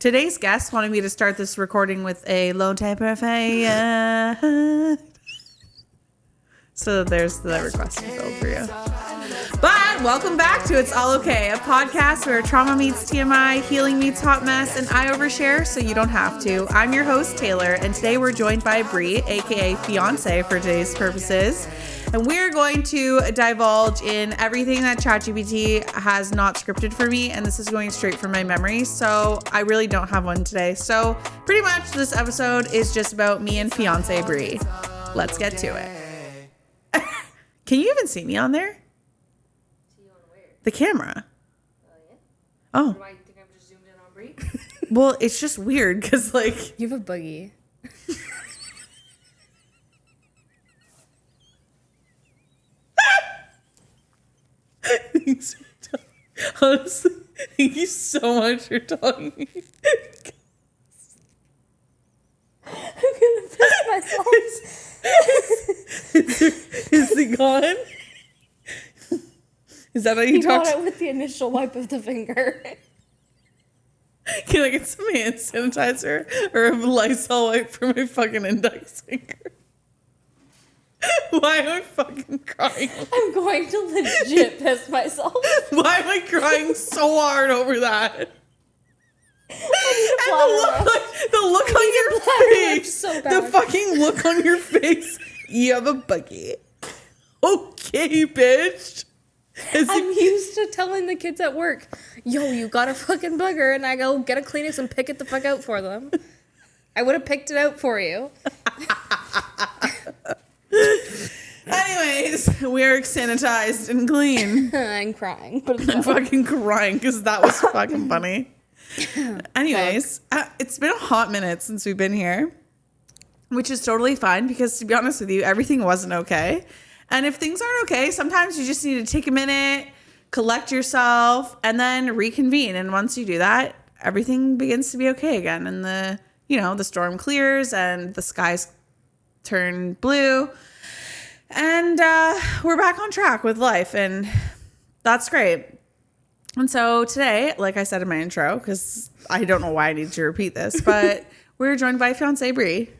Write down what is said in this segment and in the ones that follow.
Today's guest wanted me to start this recording with a low tempo fade. So there's the request fulfilled for you. But welcome back to It's All Okay, a podcast where trauma meets TMI, healing meets hot mess, and I overshare so you don't have to. I'm your host, Taylor, and today we're joined by Bree, aka Fiance for today's purposes. And we're going to divulge in everything that ChatGPT has not scripted for me, and this is going straight from my memory, so I really don't have one today. So pretty much this episode is just about me and Fiance Bree. Let's get to it. Can you even see me on there? The camera. Yeah. Oh. Do I think I'm just zoomed in on Brie? Well, it's just weird because, like... You have a boogie. Honestly, thank you so much for telling me. I'm gonna piss myself. Is it gone? Is that how you talk? Got it with the initial wipe of the finger. Can I get some hand sanitizer or a Lysol wipe for my fucking index finger? Why am I fucking crying? I'm going to legit piss myself. Why am I crying so hard over that? And the look on your face. So the fucking look on your face. You have a buggy. Okay, bitch. I'm used to telling the kids at work, yo, you got a fucking booger, and I go get a Kleenex and pick it the fuck out for them. I would have picked it out for you. Anyways, we're sanitized and clean. I'm crying. But I'm fucking crying because that was fucking funny. Anyways, it's been a hot minute since we've been here, which is totally fine because, to be honest with you, everything wasn't okay. And if things aren't okay, sometimes you just need to take a minute, collect yourself, and then reconvene. And once you do that, everything begins to be okay again. And the storm clears and the skies turn blue. And we're back on track with life. And that's great. And so today, like I said in my intro, because I don't know why I need to repeat this, but we're joined by Fiance Bree.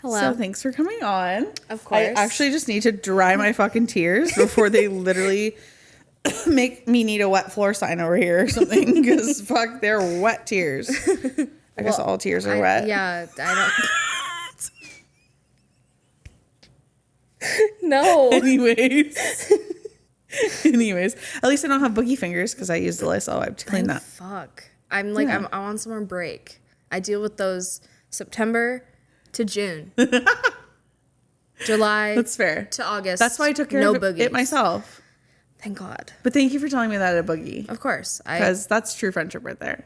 Hello. So thanks for coming on. Of course. I actually just need to dry my fucking tears before they literally make me need a wet floor sign over here or something. Because fuck, they're wet tears. I guess all tears are wet. Yeah, I don't. No. Anyways, at least I don't have boogie fingers because I use the Lysol wipe to clean that. Fuck. I'm like, I'm on summer break. I deal with those September to June. July. That's fair. To August. That's why I took care of it myself. Thank God. But thank you for telling me that at a boogie. Of course. Because that's true friendship right there.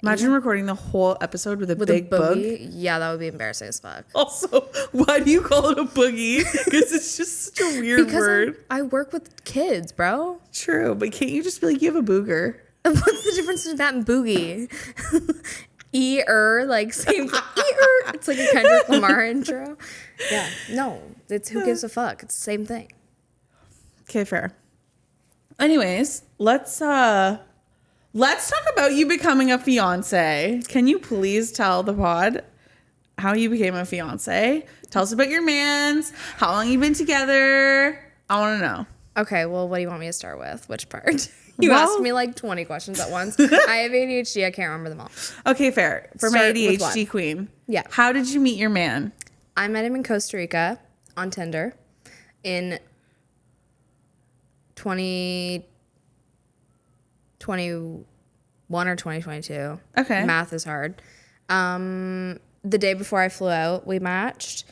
Imagine recording the whole episode with a big bug. Yeah, that would be embarrassing as fuck. Also, why do you call it a boogie? Because it's just such a weird word. I work with kids, bro. True, but can't you just be like, you have a booger? What's the difference between that and boogie? Like same. It's like a Kendrick Lamar intro. Yeah, no, it's who gives a fuck. It's the same thing. Okay, fair. Anyways, let's talk about you becoming a fiance. Can you please tell the pod how you became a fiance? Tell us about your mans, how long you've been together. I want to know. Okay, well, what do you want me to start with? Which part? You asked me like 20 questions at once. I have ADHD. I can't remember them all. Okay, fair. For my ADHD queen. Yeah. How did you meet your man? I met him in Costa Rica on Tinder in 2021 or 2022. Okay. Math is hard. The day before I flew out, we matched.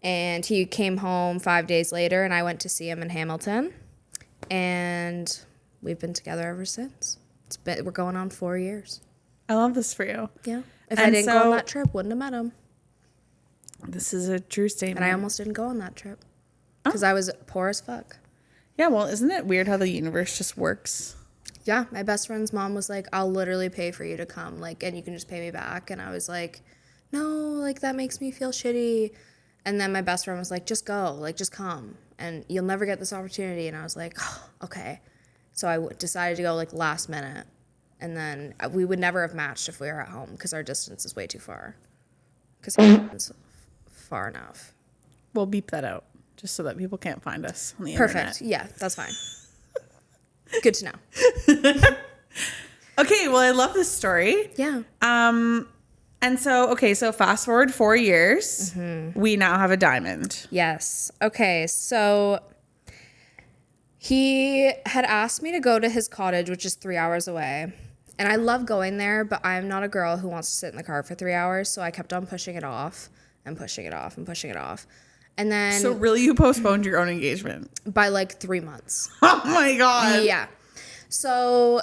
And he came home 5 days later, and I went to see him in Hamilton. And we've been together ever since. We're going on 4 years. I love this for you. Yeah. If I didn't go on that trip, wouldn't have met him. This is a true statement. And I almost didn't go on that trip. Because I was poor as fuck. Yeah, well, isn't it weird how the universe just works? Yeah, my best friend's mom was like, I'll literally pay for you to come, like, and you can just pay me back. And I was like, no, like, that makes me feel shitty. And then my best friend was like, just go, like, just come. And you'll never get this opportunity. And I was like, oh, okay. So I decided to go, like, last minute. And then we would never have matched if we were at home because our distance is way too far. Because it's far enough. We'll beep that out just so that people can't find us on the Perfect. internet. Yeah, that's fine. Good to know. Okay, well, I love this story. Yeah. And so fast forward 4 years, we now have a diamond. Yes. Okay, so he had asked me to go to his cottage, which is 3 hours away. And I love going there, but I'm not a girl who wants to sit in the car for 3 hours, so I kept on pushing it off and pushing it off and pushing it off. And then So really you postponed your own engagement? by like 3 months. Oh my God. Yeah. So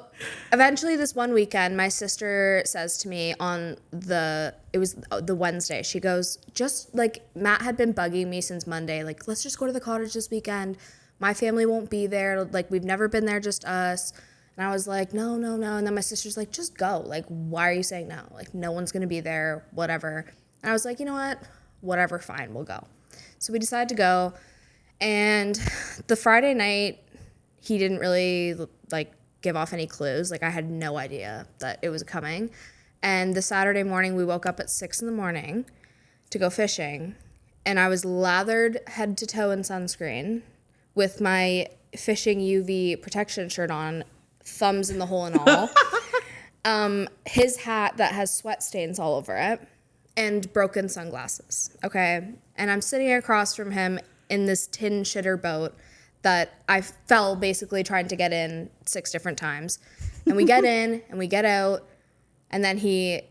eventually this one weekend, my sister says to me it was the Wednesday, she goes, just like Matt had been bugging me since Monday, like, let's just go to the cottage this weekend. My family won't be there. Like, we've never been there, just us. And I was like, no. And then my sister's like, just go. Like, why are you saying no? Like, no one's going to be there, whatever. And I was like, you know what? Whatever, fine, we'll go. So we decided to go. And the Friday night, he didn't really, like, give off any clues. Like, I had no idea that it was coming. And the Saturday morning, we woke up at 6 a.m. to go fishing. And I was lathered head to toe in sunscreen with my fishing UV protection shirt on, thumbs in the hole and all. His hat that has sweat stains all over it, and broken sunglasses. Okay. And I'm sitting across from him in this tin shitter boat that I fell basically trying to get in 6 different times. And we get in and we get out, and then he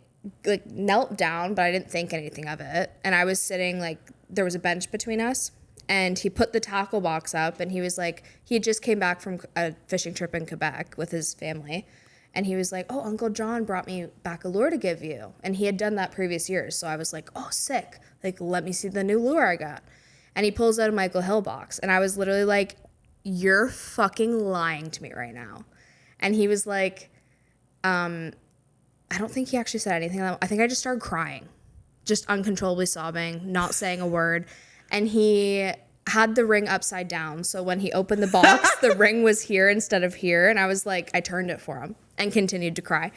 like knelt down, but I didn't think anything of it. And I was sitting, like, there was a bench between us, and he put the tackle box up, and he was like, he had just came back from a fishing trip in Quebec with his family. And he was like, oh, Uncle John brought me back a lure to give you. And he had done that previous years. So I was like, oh, sick. Like, let me see the new lure I got. And he pulls out a Michael Hill box. And I was literally like, you're fucking lying to me right now. And he was like, I don't think he actually said anything. I think I just started crying, just uncontrollably sobbing, not saying a word. And he had the ring upside down. So when he opened the box, the ring was here instead of here. And I was like, I turned it for him and continued to cry.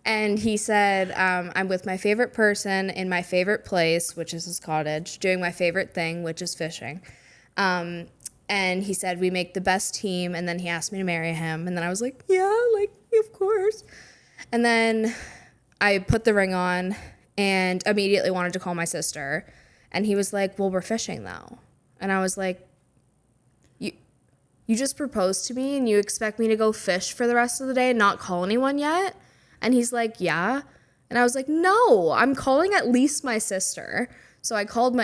And he said, I'm with my favorite person in my favorite place, which is his cottage, doing my favorite thing, which is fishing. And he said, we make the best team. And then he asked me to marry him. And then I was like, yeah, like, of course. And then I put the ring on and immediately wanted to call my sister. And he was like, well, we're fishing though. And I was like, you just proposed to me and you expect me to go fish for the rest of the day and not call anyone yet? And he's like, yeah. And I was like, no, I'm calling at least my sister. So I called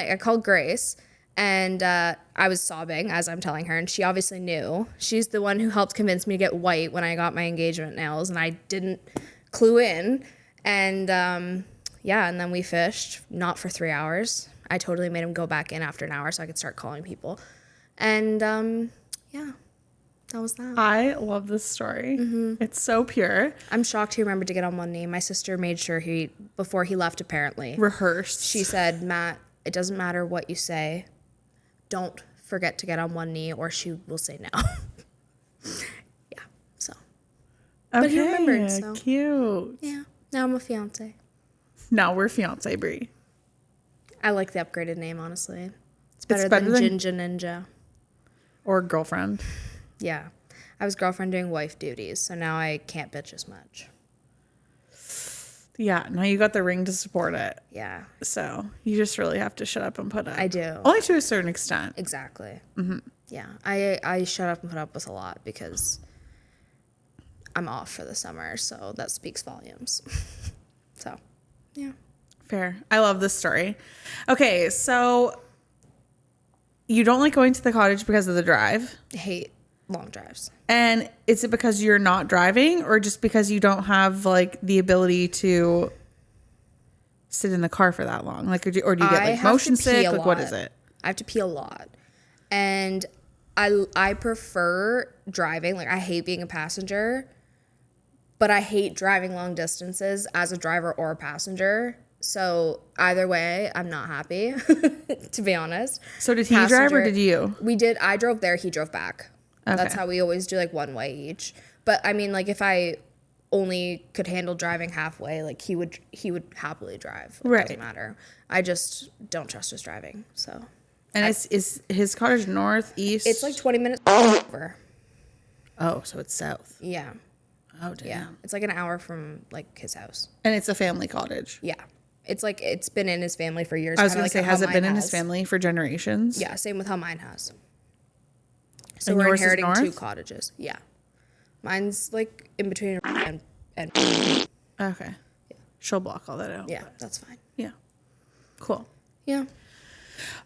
Grace, and I was sobbing as I'm telling her, and she obviously knew. She's the one who helped convince me to get white when I got my engagement nails, and I didn't clue in. And and then we fished, not for 3 hours. I totally made him go back in after an hour so I could start calling people. And that was that. I love this story. Mm-hmm. It's so pure. I'm shocked he remembered to get on one knee. My sister made sure before he left, apparently. Rehearsed. She said, Matt, it doesn't matter what you say. Don't forget to get on one knee or she will say no. Yeah, so. Okay, but he remembered, so. Cute. Yeah, now I'm a fiance. Now we're fiance Brie. I like the upgraded name, honestly. It's better than Jinja Ninja. Or girlfriend. Yeah. I was girlfriend doing wife duties, so now I can't bitch as much. Yeah, now you got the ring to support it. Yeah. So you just really have to shut up and put up. I do. Only to a certain extent. Exactly. Mm-hmm. Yeah. I shut up and put up with a lot because I'm off for the summer, so that speaks volumes. So, yeah. Fair. I love this story. Okay, so you don't like going to the cottage because of the drive? I hate long drives. And is it because you're not driving or just because you don't have like the ability to sit in the car for that long? Like, or do you get like motion sick? Like, what is it? I have to pee a lot. And I prefer driving. Like, I hate being a passenger, but I hate driving long distances as a driver or a passenger. So either way, I'm not happy, to be honest. So did he drive or did you? We did. I drove there. He drove back. Okay. That's how we always do, like, one way each. But I mean, like, if I only could handle driving halfway, like he would happily drive. It Right. doesn't matter. I just don't trust his driving. So. And is his cottage north, east? It's like 20 minutes over. Oh, so it's south. Yeah. Oh, damn. Yeah. It's like an hour from like his house. And it's a family cottage. Yeah. It's like it's been in his family for years. I was going like to say, has it been in his family for generations? Yeah, same with how mine has. So And we're yours is inheriting two north? cottages. Yeah. Mine's like in between and Okay. She'll block all that out. yeah, that's fine. Yeah. Cool. Yeah.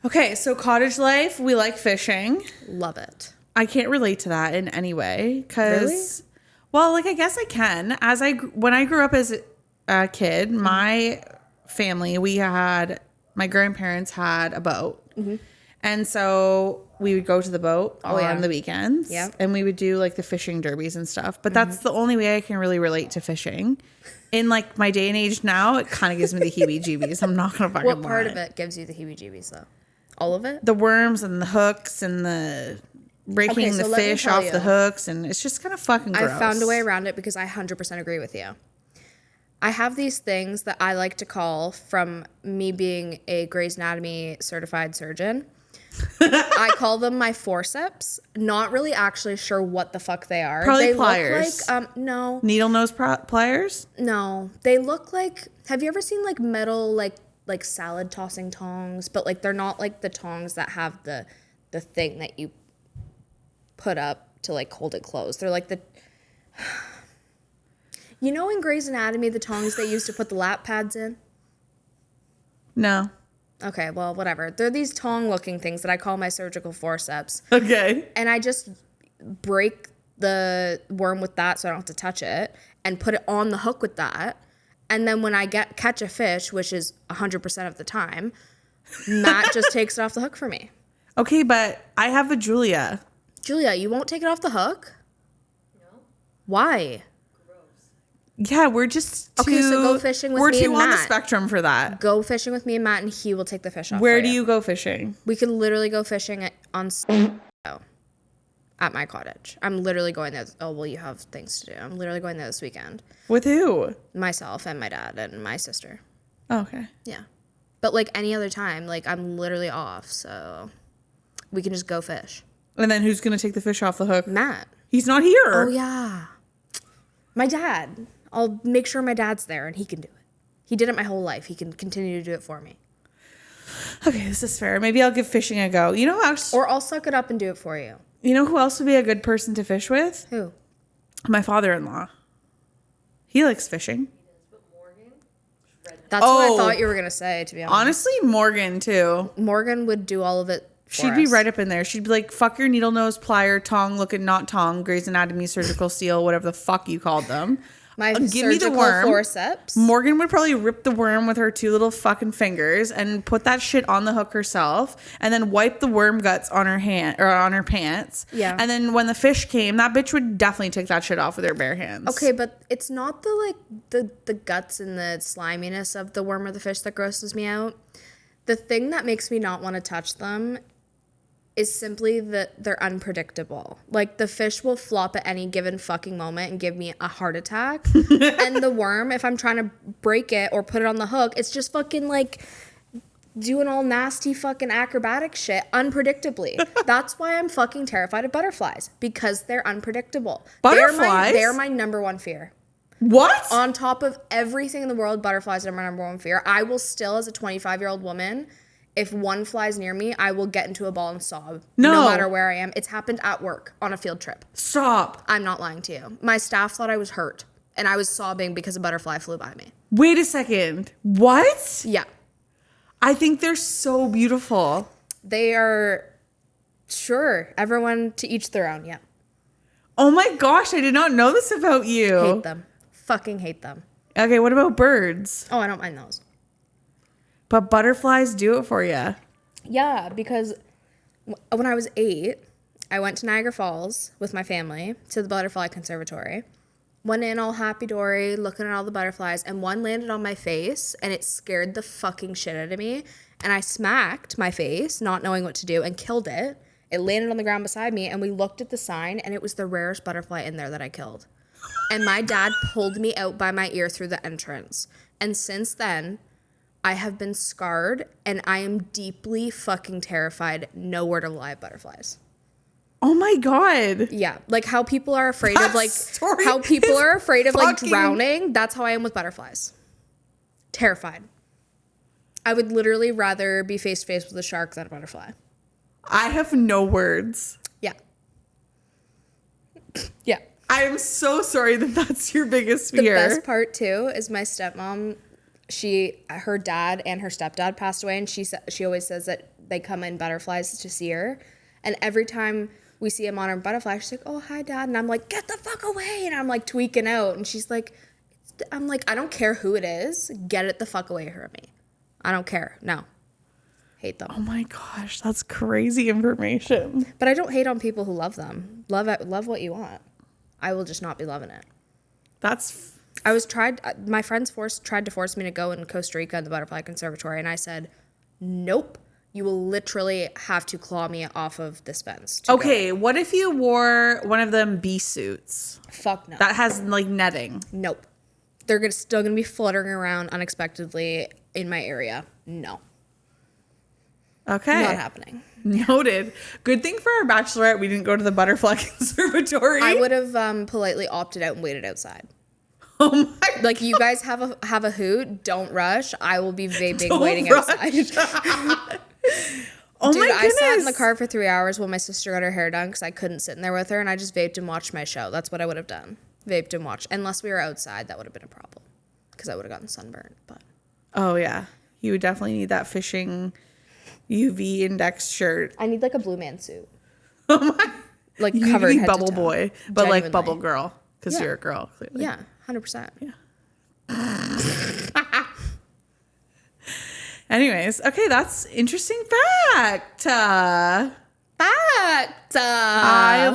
Okay, so cottage life, we like fishing. Love it. I can't relate to that in any way because, Really? well, like I guess I can. When I grew up as a kid, my family, my grandparents had a boat, and so we would go to the boat on the weekends, and we would do like the fishing derbies and stuff. But that's the only way I can really relate to fishing. In like my day and age now, it kind of gives me the heebie-jeebies. I'm not gonna fucking lie. What part of it gives you the heebie-jeebies though? All of it? The worms and the hooks and the breaking the so let me fish tell off the you. hooks, and it's just kind of fucking gross. I found a way around it because I 100% agree with you. I have these things that I like to call, from me being a Grey's Anatomy certified surgeon, I call them my forceps. Not really actually sure what the fuck they are. Probably they pliers. Look like, no. Needle nose pliers? No. They look like, have you ever seen like metal, like salad tossing tongs? But like they're not like the tongs that have the thing that you put up to like hold it closed. They're like the... You know in Grey's Anatomy, the tongs they used to put the lap pads in? No. Okay, well, whatever. They're these tong-looking things that I call my surgical forceps. Okay. And I just break the worm with that so I don't have to touch it and put it on the hook with that. And then when I catch a fish, which is 100% of the time, Matt just takes it off the hook for me. Okay, but I have a Julia. Julia, you won't take it off the hook? No. Why? Yeah, we're just too... Okay, so go fishing with me and We're too on the Matt. spectrum for that. Go fishing with me and Matt, and he will take the fish off. Where for do you go fishing? We could literally go fishing at my cottage. I'm literally going there. Oh, well, you have things to do. I'm literally going there this weekend. With who? Myself and my dad and my sister. Oh, okay. Yeah. But like any other time, like I'm literally off, so we can just go fish. And then who's going to take the fish off the hook? Matt. He's not here. Oh, yeah. My dad. I'll make sure my dad's there and he can do it. He did it my whole life. He can continue to do it for me. Okay, this is fair. Maybe I'll give fishing a go. You know how... Or I'll suck it up and do it for you. You know who else would be a good person to fish with? Who? My father-in-law. He likes fishing. That's what I thought you were going to say, to be honest. Honestly, Morgan, too. Morgan would do all of it for She'd be us. right up in there. She'd be like, fuck your needle nose plier, tong looking, not tong, Grey's Anatomy, surgical steel, whatever the fuck you called them. My Give me the surgical worm. forceps. Morgan would probably rip the worm with her two little fucking fingers and put that shit on the hook herself, and then wipe the worm guts on her hand or on her pants. Yeah. And then when the fish came, that bitch would definitely take that shit off with her bare hands. Okay, but it's not the guts and the sliminess of the worm or the fish that grosses me out. The thing that makes me not want to touch them is simply that they're unpredictable. Like, the fish will flop at any given fucking moment and give me a heart attack. And the worm, if I'm trying to break it or put it on the hook, it's just fucking like doing all nasty fucking acrobatic shit unpredictably. That's why I'm fucking terrified of butterflies, because they're unpredictable. Butterflies? They're my number one fear. What? On top of everything in the world, butterflies are my number one fear. I will still, as a 25-year-old woman, if one flies near me, I will get into a ball and sob. No matter where I am. It's happened at work on a field trip. Stop. I'm not lying to you. My staff thought I was hurt, and I was sobbing because a butterfly flew by me. Wait a second. What? Yeah. I think they're so beautiful. They are, sure, everyone to each their own, yeah. Oh my gosh, I did not know this about you. Hate them. Fucking hate them. Okay, what about birds? Oh, I don't mind those. But butterflies do it for you. Yeah, because when I was 8, I went to Niagara Falls with my family to the Butterfly Conservatory. Went in all happy-dory, looking at all the butterflies, and one landed on my face, and it scared the fucking shit out of me. And I smacked my face, not knowing what to do, and killed it. It landed on the ground beside me, and we looked at the sign, and it was the rarest butterfly in there that I killed. And my dad pulled me out by my ear through the entrance. And since then, I have been scarred and I am deeply fucking terrified nowhere to live butterflies. Oh my God. Yeah. Like how people are afraid of like story how people is are afraid of like fucking- drowning. That's how I am with butterflies. Terrified. I would literally rather be face to face with a shark than a butterfly. I have no words. Yeah. Yeah. I am so sorry that that's your biggest The fear. best part too is my stepmom. Her dad and her stepdad passed away, and she always says that they come in butterflies to see her, and every time we see him on her butterfly, she's like, "Oh, hi, Dad," and I'm like, "Get the fuck away!" And I'm like tweaking out, and she's like, "I'm like, I don't care who it is, get it the fuck away from me. I don't care. No, hate them." Oh my gosh, that's crazy information. But I don't hate on people who love them. Love what you want. I will just not be loving it. My friends tried to force me to go in Costa Rica in the Butterfly Conservatory, and I said, nope, you will literally have to claw me off of this fence. Okay, what if you wore one of them bee suits Fuck no. that has like netting? Nope. They're still going to be fluttering around unexpectedly in my area. No. Okay. Not happening. Noted. Good thing for our bachelorette, we didn't go to the Butterfly Conservatory. I would have politely opted out and waited outside. Oh my Like, you guys have a hoot. Don't rush. I will be vaping Don't waiting rush. outside. Oh Dude, my I goodness. sat in the car for 3 hours while my sister got her hair done because I couldn't sit in there with her, and I just vaped and watched my show. That's what I would have done. Vaped and watched. Unless we were outside, that would have been a problem because I would have gotten sunburned. But Oh yeah. You would definitely need that fishing UV index shirt. I need like a blue man suit. Oh my. Like You covered need to be head to bubble toe. boy, but like Genuinely. bubble girl because Yeah. you're a girl, clearly. Yeah, 100%. Yeah. Anyways, okay, that's interesting fact. I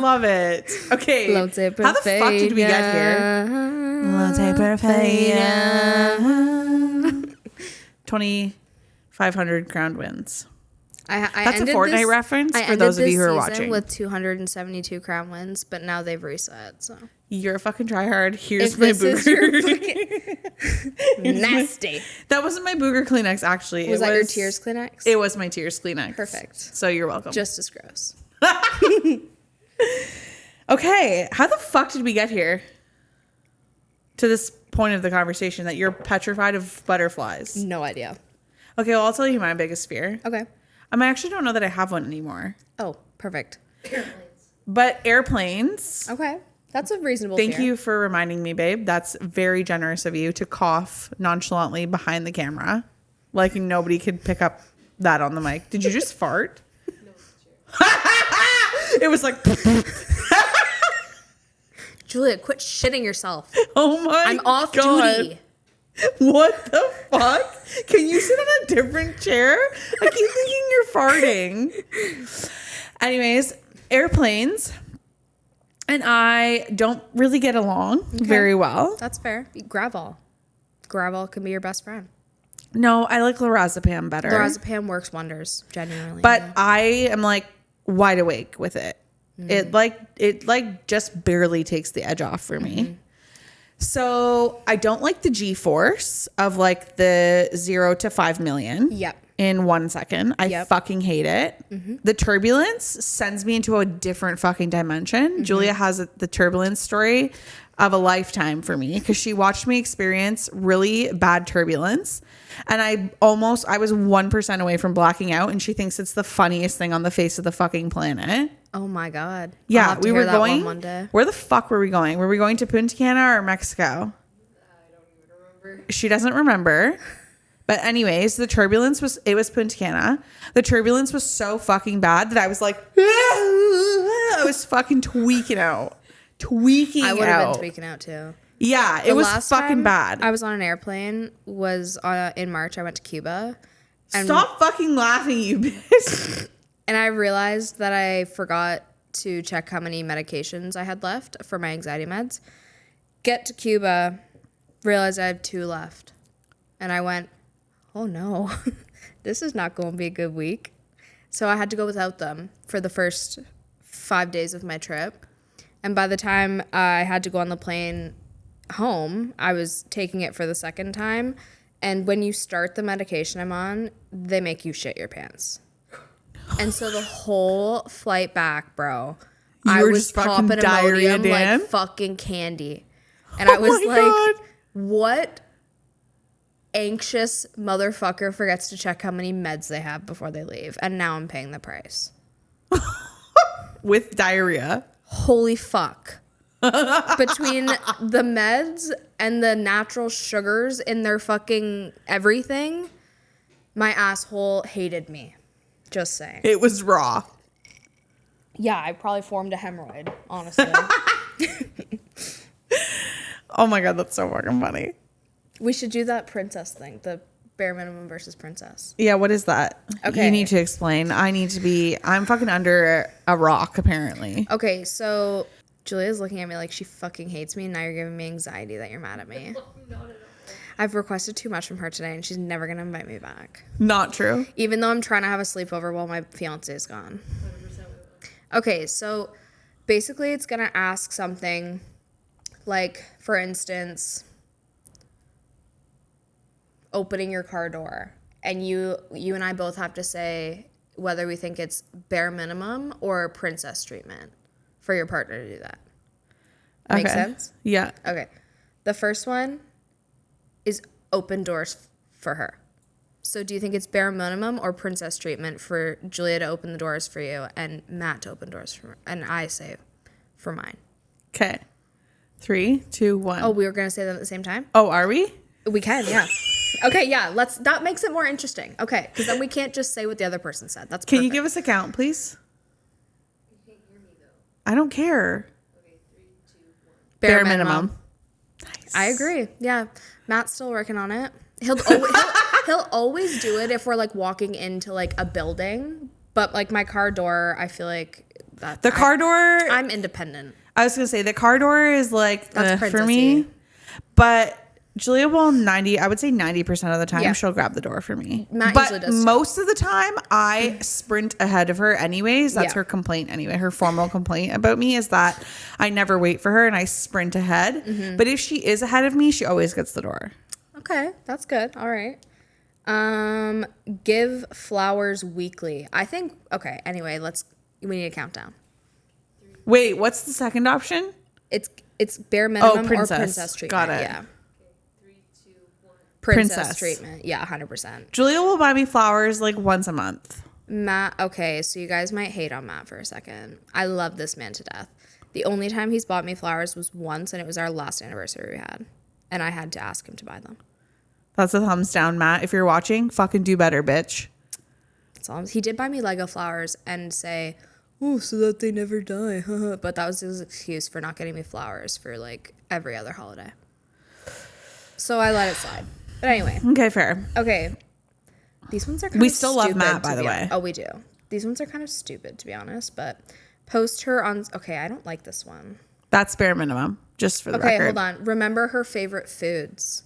love it. Okay, how the fuck did we get here? 2,500 crown wins. That's a Fortnite reference for those of you who are watching. With 272 crown wins, but now they've reset. So You're a fucking tryhard. Here's if my this is your booger. fucking nasty. That wasn't my booger Kleenex, actually. Was that your Tears Kleenex? It was my Tears Kleenex. Perfect. So you're welcome. Just as gross. Okay, how the fuck did we get here? To this point of the conversation that you're petrified of butterflies. No idea. Okay, well, I'll tell you my biggest fear. Okay. I actually don't know that I have one anymore. Oh, perfect. But airplanes. Okay. That's a reasonable Thank fear. you for reminding me, babe. That's very generous of you to cough nonchalantly behind the camera. Like nobody could pick up that on the mic. Did you just fart? No, it's true. It was like... Julia, quit shitting yourself. Oh my I'm off God. duty. What the fuck? Can you sit on a different chair? I keep thinking you're farting. Anyways, airplanes and I don't really get along very well. That's fair. Gravel. Gravel can be your best friend. No, I like lorazepam better. Lorazepam works wonders, genuinely. But I am like wide awake with it. It just barely takes the edge off for me. So I don't like the G-force of like the 0 to 5 million. Yep. In 1 second. I fucking hate it. The turbulence sends me into a different fucking dimension. Julia has the turbulence story of a lifetime for me because she watched me experience really bad turbulence. And I was 1% away from blacking out, and she thinks it's the funniest thing on the face of the fucking planet. Oh my God. I'll Yeah, have to we hear were that going. one day. Where the fuck were we going? Were we going to Punta Cana or Mexico? I don't even remember. She doesn't remember. But anyways, the turbulence was Punta Cana. The turbulence was so fucking bad that I was like, I was fucking tweaking out. I would have been tweaking out too. Yeah, it was fucking bad. I was on an airplane was in March. I went to Cuba. And Stop fucking laughing, you bitch. And I realized that I forgot to check how many medications I had left for my anxiety meds. Get to Cuba, realized I had 2 left. And I went, oh no, this is not going to be a good week. So I had to go without them for the first 5 days of my trip. And by the time I had to go on the plane home, I was taking it for the second time. And when you start the medication I'm on, they make you shit your pants. And so the whole flight back, bro, I was popping Imodium like fucking candy. And I was like, God. What anxious motherfucker forgets to check how many meds they have before they leave? And now I'm paying the price. With diarrhea. Holy fuck. Between the meds and the natural sugars in their fucking everything, my asshole hated me. Just saying. It was raw. Yeah, I probably formed a hemorrhoid, honestly. Oh my God, that's so fucking funny. We should do that princess thing, the bare minimum versus princess. Yeah, what is that? Okay. You need to explain. I'm fucking under a rock, apparently. Okay, so Julia's looking at me like she fucking hates me, and now you're giving me anxiety that you're mad at me. No. I've requested too much from her today, and she's never going to invite me back. Not true. Even though I'm trying to have a sleepover while my fiance is gone. 100%. Okay, so basically it's going to ask something like, for instance, opening your car door. And you and I both have to say whether we think it's bare minimum or princess treatment for your partner to do that. Okay. Make sense? Yeah. Okay. The first one is open doors for her. So do you think it's bare minimum or princess treatment for Julia to open the doors for you and Matt to open doors for, and I say for mine? Okay. 3, 2, 1. Oh, we were going to say that at the same time? Oh, are we? We can, yeah. Okay, yeah. That makes it more interesting. Okay, because then we can't just say what the other person said. That's perfect. Can you give us a count, please? You can't hear me though. I don't care. Okay, 3, 2, 1. Bare minimum. Nice. I agree. Yeah, Matt's still working on it. He'll always do it if we're like walking into like a building, but like my car door, I feel like that's The car door. I'm independent. I was gonna say the car door is like That's for me, but Julia will 90% of the time Yeah. she'll grab the door for me. Matt but usually does too. most of the time I sprint ahead of her anyways. That's Yeah. her complaint anyway. Her formal complaint about me is that I never wait for her and I sprint ahead. Mm-hmm. But if she is ahead of me, she always gets the door. Okay, that's good. All right. Give flowers weekly. I think. Okay. Anyway, we need a countdown. Wait, what's the second option? It's bare minimum princess. or princess treatment. Got it. Yeah. Okay, 3, 2, 1. Princess treatment. Yeah, 100%. Julia will buy me flowers like once a month. Matt, okay, so you guys might hate on Matt for a second. I love this man to death. The only time he's bought me flowers was once, and it was our last anniversary we had. And I had to ask him to buy them. That's a thumbs down, Matt. If you're watching, fucking do better, bitch. That's all. He did buy me Lego flowers and say, oh, so that they never die. But that was his excuse for not getting me flowers for like every other holiday. So I let it slide. But anyway. Okay, fair. Okay. These ones are kind We of still love stupid, Matt, by the way. Oh, we do. These ones are kind of stupid, to be honest. But post her on... Okay, I don't like this one. That's bare minimum, just for the Okay, record. hold on. Remember her favorite foods.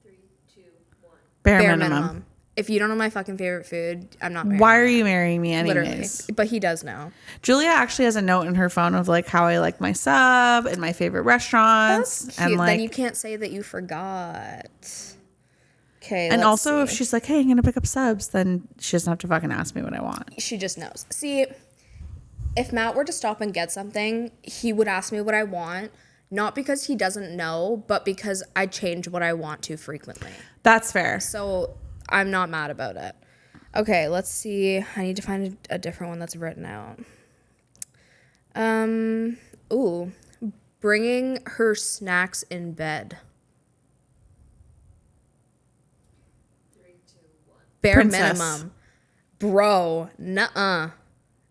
3, 2, 1. Bare minimum. If you don't know my fucking favorite food, I'm not marrying Why are you. you marrying me anyways? Literally. But he does know. Julia actually has a note in her phone of like how I like my sub and my favorite restaurants. That's cute. And like, Then you can't say that you forgot. Okay. and let's also if see. she's like, hey, I'm gonna pick up subs, then she doesn't have to fucking ask me what I want. She just knows. See, if Matt were to stop and get something, he would ask me what I want. Not because he doesn't know, but because I change what I want to frequently. That's fair. So I'm not mad about it. Okay, let's see. I need to find a different one that's written out. Ooh, bringing her snacks in bed. 3, 2, 1. Bare Princess. minimum. Bro, nuh-uh.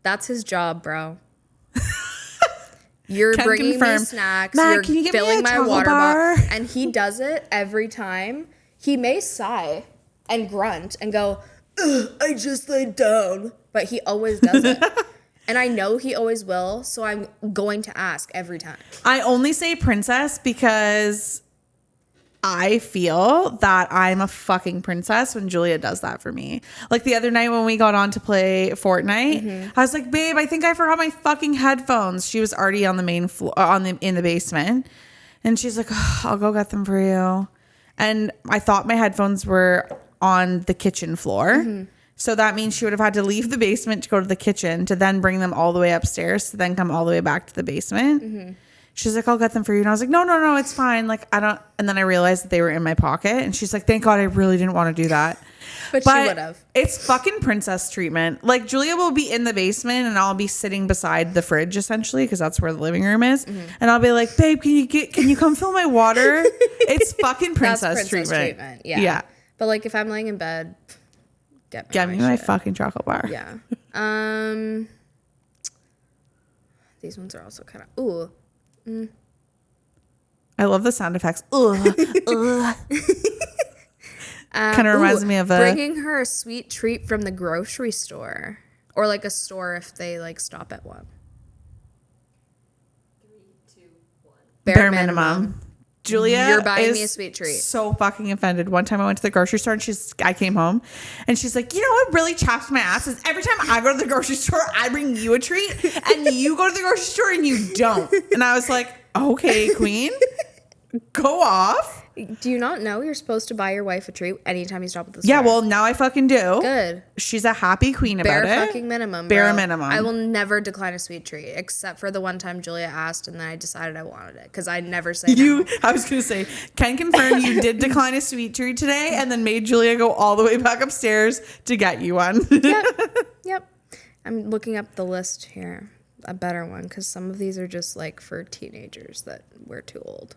That's his job, bro. You're Can bringing confirm. me snacks. Matt, you're can you give me filling a my chocolate water bar? bottle. And he does it every time. He may sigh and grunt and go, "Ugh, I just laid down. But he always does it. And I know he always will, so I'm going to ask every time. I only say princess because I feel that I'm a fucking princess when Julia does that for me. Like the other night when we got on to play Fortnite, I was like, babe, I think I forgot my fucking headphones. She was already on the main floor, in the basement. And she's like, oh, I'll go get them for you. And I thought my headphones were on the kitchen floor. So that means she would have had to leave the basement to go to the kitchen to then bring them all the way upstairs to then come all the way back to the basement. She's like, I'll get them for you. And I was like, no, it's fine. Like, I don't. And then I realized that they were in my pocket. And she's like, thank God, I really didn't want to do that. But she would have. It's fucking princess treatment. Like, Julia will be in the basement and I'll be sitting beside the fridge, essentially, because that's where the living room is. And I'll be like, babe, can you come fill my water? It's fucking princess treatment. Yeah. But like, if I'm laying in bed, get me my fucking chocolate bar. Yeah. These ones are also kind of, ooh. I love the sound effects. Ugh. Kind of reminds me of bringing her a sweet treat from the grocery store, or like a store if they like stop at one. 3, 2, 1. bare minimum. Julia, you're buying me a sweet treat. So fucking offended. One time I went to the grocery store and I came home and she's like, you know what really chaps my ass is every time I go to the grocery store, I bring you a treat and you go to the grocery store and you don't. And I was like, okay, queen, go off. Do you not know you're supposed to buy your wife a treat anytime you stop at the store? Yeah, well, now I fucking do. Good. She's a happy queen about Bare it. fucking minimum. Bare bro. minimum. I will never decline a sweet treat, except for the one time Julia asked, and then I decided I wanted it because I never say no. I was gonna say, can confirm you did decline a sweet treat today, and then made Julia go all the way back upstairs to get you one. Yep. I'm looking up the list here, a better one, because some of these are just like for teenagers that we're too old.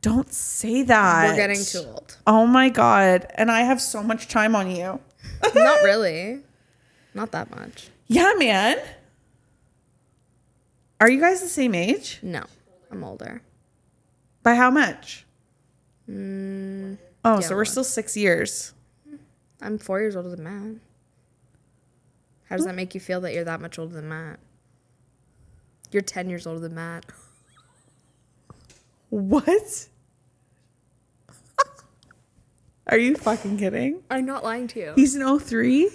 Don't say that. We're getting too old. Oh my God. And I have so much time on you. Not really. Not that much. Yeah, man. Are you guys the same age? No, I'm older. By how much? So yeah, we're still 6 years. I'm 4 years older than Matt. How does that make you feel that you're that much older than Matt? You're 10 years older than Matt. What? Are you fucking kidding? I'm not lying to you. He's an 03?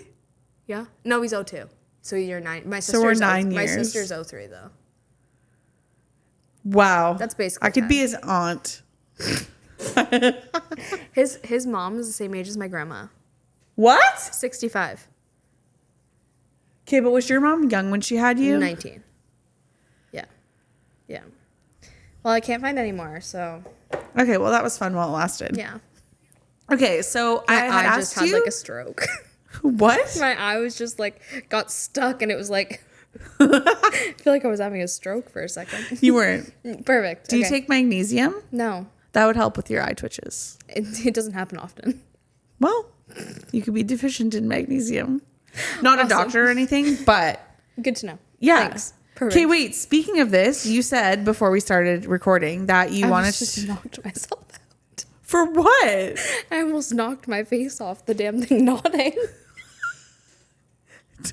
Yeah? No, he's 02. So you're 9. My So we're sister's 9 My years. sister's 03 though. Wow. That's basically I could 10. be his aunt. His mom is the same age as my grandma. What? 65. Okay, but was your mom young when she had you? 19. Yeah. Yeah. Well, I can't find any more, so Okay, well that was fun while it lasted. yeah. Okay, so I had I asked just had you like a stroke. what? My eye was just like got stuck, and it was like I feel like I was having a stroke for a second. You weren't. Perfect. Do you Okay. take magnesium? No, That would help with your eye twitches. it doesn't happen often. Well, you could be deficient in magnesium. Not a Awesome. doctor or anything, but Good to know. yeah. Thanks. Perfect. Okay, wait. Speaking of this, you said before we started recording that you I wanted just to. knocked myself out. For what? I almost knocked my face off the damn thing nodding.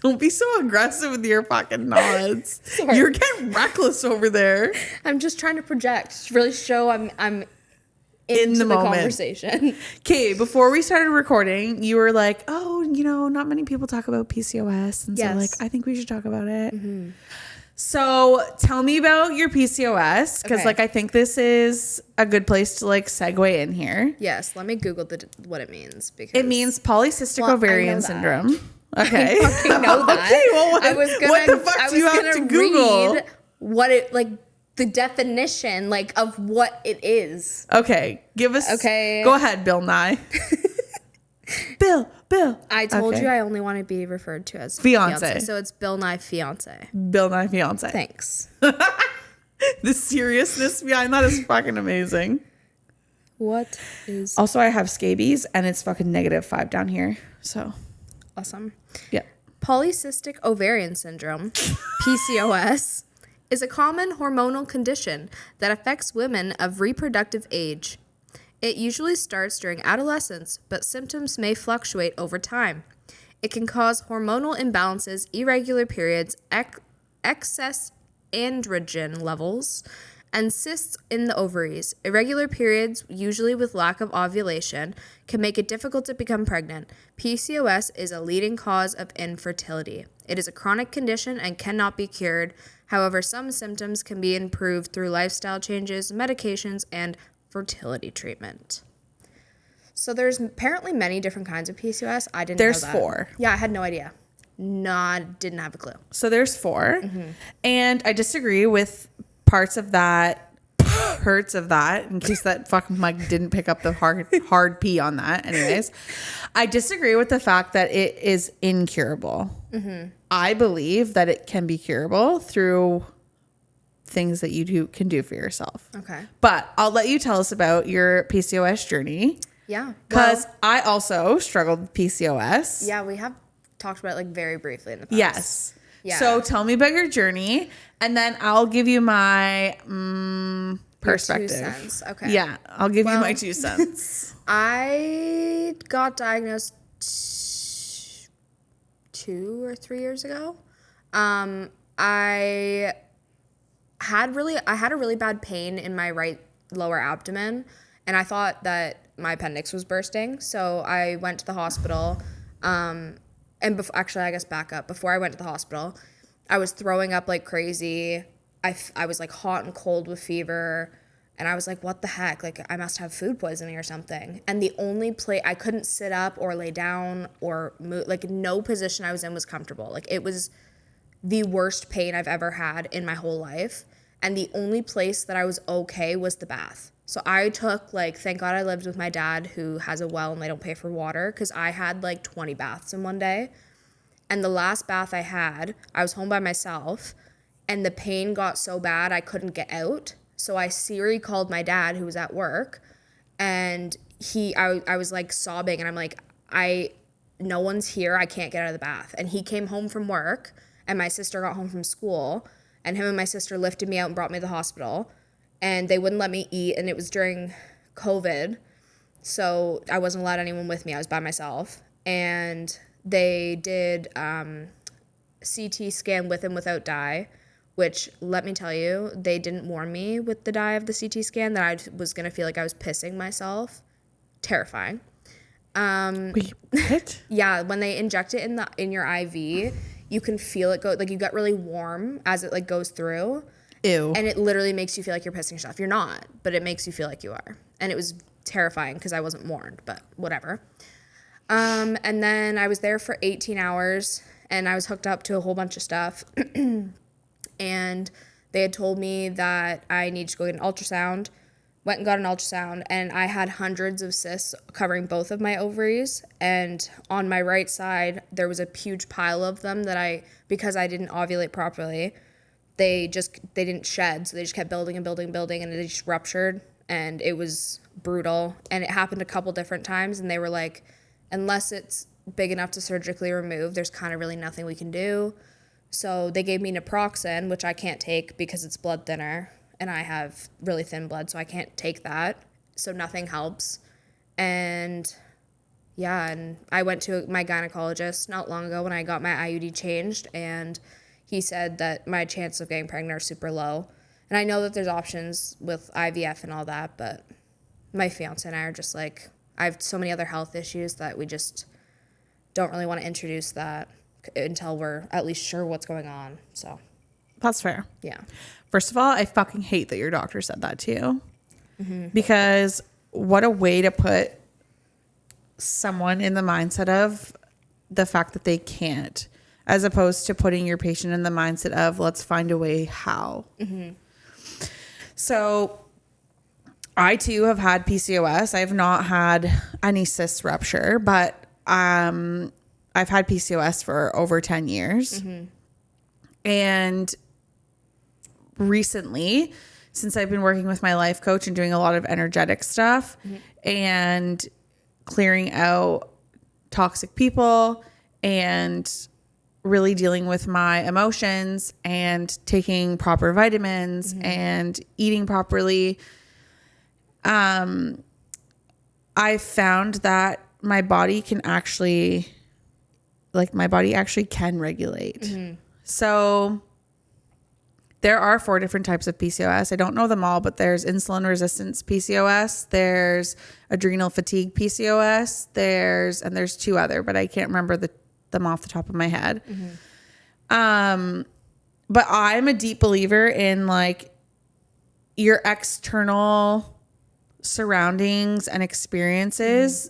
Don't be so aggressive with your fucking nods. Sorry. You're getting reckless over there. I'm just trying to project, really show I'm In into the the moment. conversation. Okay, before we started recording, you were like, "Oh, not many people talk about PCOS," and Yes. so like, I think we should talk about it. So tell me about your PCOS, because Okay. like I think this is a good place to like segue in here. Yes, let me Google what it means because It means polycystic Well, I know ovarian that. syndrome. Okay, I fucking know that. Okay, well, what, I was gonna, what the fuck I do you was have gonna to Google? read what it like the definition like of what it is. Okay, give us. Okay. Go ahead, Bill Nye. Bill. I told Okay. you I only want to be referred to as Fiancé. so it's Bill Nye fiance. Bill Nye fiance. Thanks. The seriousness behind that is fucking amazing. What is Also, I have scabies and it's fucking -5 down here. So, awesome? yeah. Polycystic ovarian syndrome, PCOS, is a common hormonal condition that affects women of reproductive age. It usually starts during adolescence, but symptoms may fluctuate over time. It can cause hormonal imbalances, irregular periods, excess androgen levels, and cysts in the ovaries. Irregular periods, usually with lack of ovulation, can make it difficult to become pregnant. PCOS is a leading cause of infertility. It is a chronic condition and cannot be cured. However, some symptoms can be improved through lifestyle changes, medications, and fertility treatment. So there's apparently many different kinds of PCOS. I didn't know that. There's 4. Yeah, I had no idea. Didn't have a clue. So there's 4. And I disagree with parts of that, in case that fucking mic didn't pick up the hard P on that. Anyways, I disagree with the fact that it is incurable. I believe that it can be curable through things that you can do for yourself. Okay. But I'll let you tell us about your PCOS journey. Yeah. Because I also struggled with PCOS. Yeah, we have talked about it like very briefly in the past. Yes. Yeah. So tell me about your journey, and then I'll give you my perspective. 2 cents. Okay. Yeah, I'll give you my 2 cents. I got diagnosed 2 or 3 years ago. I had a really bad pain in my right lower abdomen, and I thought that my appendix was bursting. So I went to the hospital. Actually, I guess back up. Before I went to the hospital, I was throwing up like crazy. I was like hot and cold with fever. And I was like, what the heck? Like, I must have food poisoning or something. And the only place, I couldn't sit up or lay down or move. Like, no position I was in was comfortable. Like, it was the worst pain I've ever had in my whole life. And the only place that I was okay was the bath. So I took, like, thank God I lived with my dad who has a well and they don't pay for water, because I had like 20 baths in one day. And the last bath I had, I was home by myself, and the pain got so bad I couldn't get out. So I Siri called my dad who was at work, and I was like sobbing, and I'm like, no one's here, I can't get out of the bath. And he came home from work, and my sister got home from school, and him and my sister lifted me out and brought me to the hospital. And they wouldn't let me eat, and it was during COVID, so I wasn't allowed anyone with me. I was by myself, and they did CT scan with and without dye, which, let me tell you, they didn't warn me with the dye of the CT scan that I was going to feel like I was pissing myself. Terrifying. Wait, what? Yeah, when they inject it in your IV, you can feel it go, like, you get really warm as it like goes through. Ew. And it literally makes you feel like you're pissing yourself. You're not, but it makes you feel like you are. And it was terrifying because I wasn't warned, but whatever. And then I was there for 18 hours, and I was hooked up to a whole bunch of stuff. And they had told me that I needed to go get an ultrasound. Went and got an ultrasound, and I had hundreds of cysts covering both of my ovaries. And on my right side, there was a huge pile of them that because I didn't ovulate properly, they didn't shed, so they just kept building and building and building, and it just ruptured, and it was brutal. And it happened a couple different times, and they were like, unless it's big enough to surgically remove, there's kind of really nothing we can do. So they gave me naproxen, which I can't take because it's blood thinner, and I have really thin blood, so I can't take that, so nothing helps. And yeah, and I went to my gynecologist not long ago when I got my IUD changed, and he said that my chances of getting pregnant are super low. And I know that there's options with IVF and all that, but my fiance and I are just like, I have so many other health issues that we just don't really want to introduce that until we're at least sure what's going on. So That's fair. yeah. First of all, I fucking hate that your doctor said that to you. Mm-hmm. Because what a way to put someone in the mindset of the fact that they can't, as opposed to putting your patient in the mindset of, let's find a way how. Mm-hmm. So I too have had PCOS. I have not had any cyst rupture, but I've had PCOS for over 10 years. Mm-hmm. And recently, since I've been working with my life coach and doing a lot of energetic stuff, mm-hmm. and clearing out toxic people and really dealing with my emotions and taking proper vitamins, mm-hmm. and eating properly, I found that my body actually can regulate. Mm-hmm. So there are 4 different types of PCOS. I don't know them all, but there's insulin resistance PCOS, there's adrenal fatigue PCOS, and there's 2 other, but I can't remember them off the top of my head. But I'm a deep believer in like your external surroundings and experiences,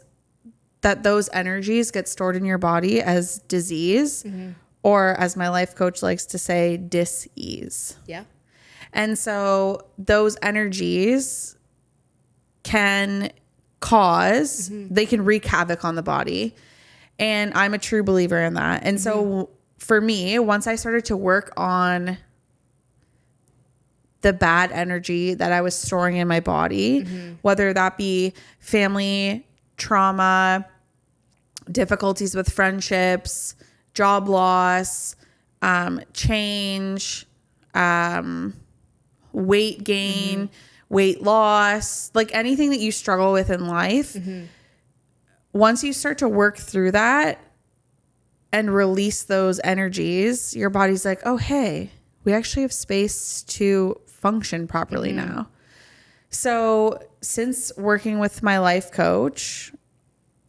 that those energies get stored in your body as disease, or as my life coach likes to say, dis-ease. Yeah. And so those energies can cause, they can wreak havoc on the body. And I'm a true believer in that. And so for me, once I started to work on the bad energy that I was storing in my body, whether that be family trauma, difficulties with friendships, job loss, change, weight gain, weight loss, like anything that you struggle with in life, once you start to work through that and release those energies, your body's like, oh, hey, we actually have space to function properly now. So since working with my life coach,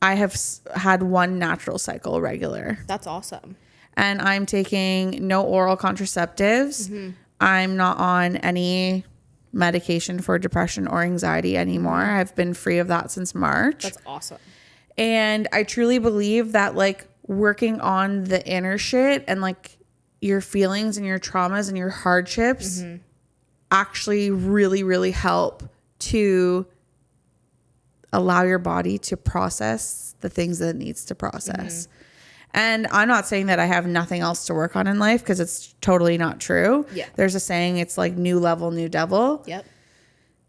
I have had 1 natural cycle regular. That's awesome. And I'm taking no oral contraceptives. I'm not on any medication for depression or anxiety anymore. I've been free of that since March. That's awesome. And I truly believe that like working on the inner shit and like your feelings and your traumas and your hardships actually really, really help to allow your body to process the things that it needs to process. And I'm not saying that I have nothing else to work on in life, because it's totally not true. Yeah. There's a saying, it's like new level, new devil. Yep.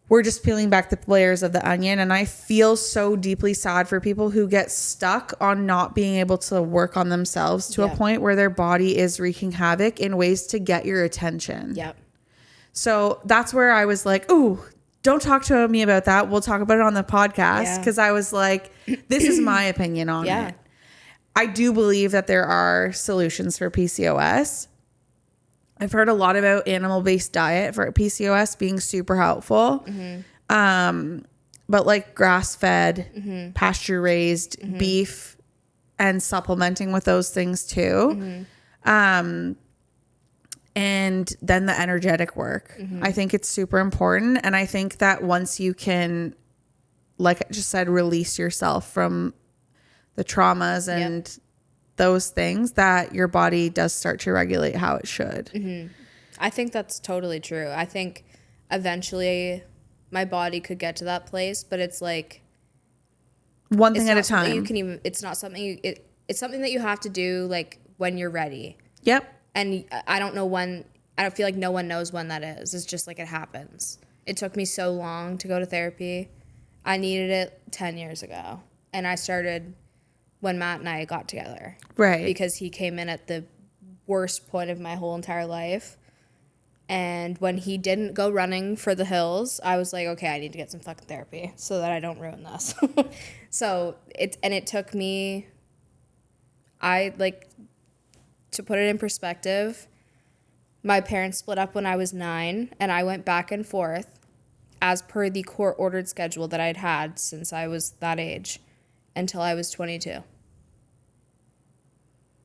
We're just peeling back the layers of the onion. And I feel so deeply sad for people who get stuck on not being able to work on themselves to a point where their body is wreaking havoc in ways to get your attention. Yep. So that's where I was like, ooh, don't talk to me about that. We'll talk about it on the podcast. Yeah. Because I was like, this is my opinion on it. I do believe that there are solutions for PCOS. I've heard a lot about animal-based diet for PCOS being super helpful. But like grass-fed, pasture-raised beef, and supplementing with those things too. And then the energetic work. I think it's super important. And I think that once you can, like I just said, release yourself from the traumas and those things, that your body does start to regulate how it should. I think that's totally true. I think eventually my body could get to that place, but it's like one thing at a time. You can even. It's not something you. It's something that you have to do like when you're ready. Yep. And I don't know when. I don't feel like no one knows when that is. It's just like it happens. It took me so long to go to therapy. I needed it 10 years ago, and I started when Matt and I got together. Right. Because he came in at the worst point of my whole entire life. And when he didn't go running for the hills, I was like, okay, I need to get some fucking therapy so that I don't ruin this. So it took me, to put it in perspective, my parents split up when I was 9, and I went back and forth as per the court-ordered schedule that I'd had since I was that age until I was 22.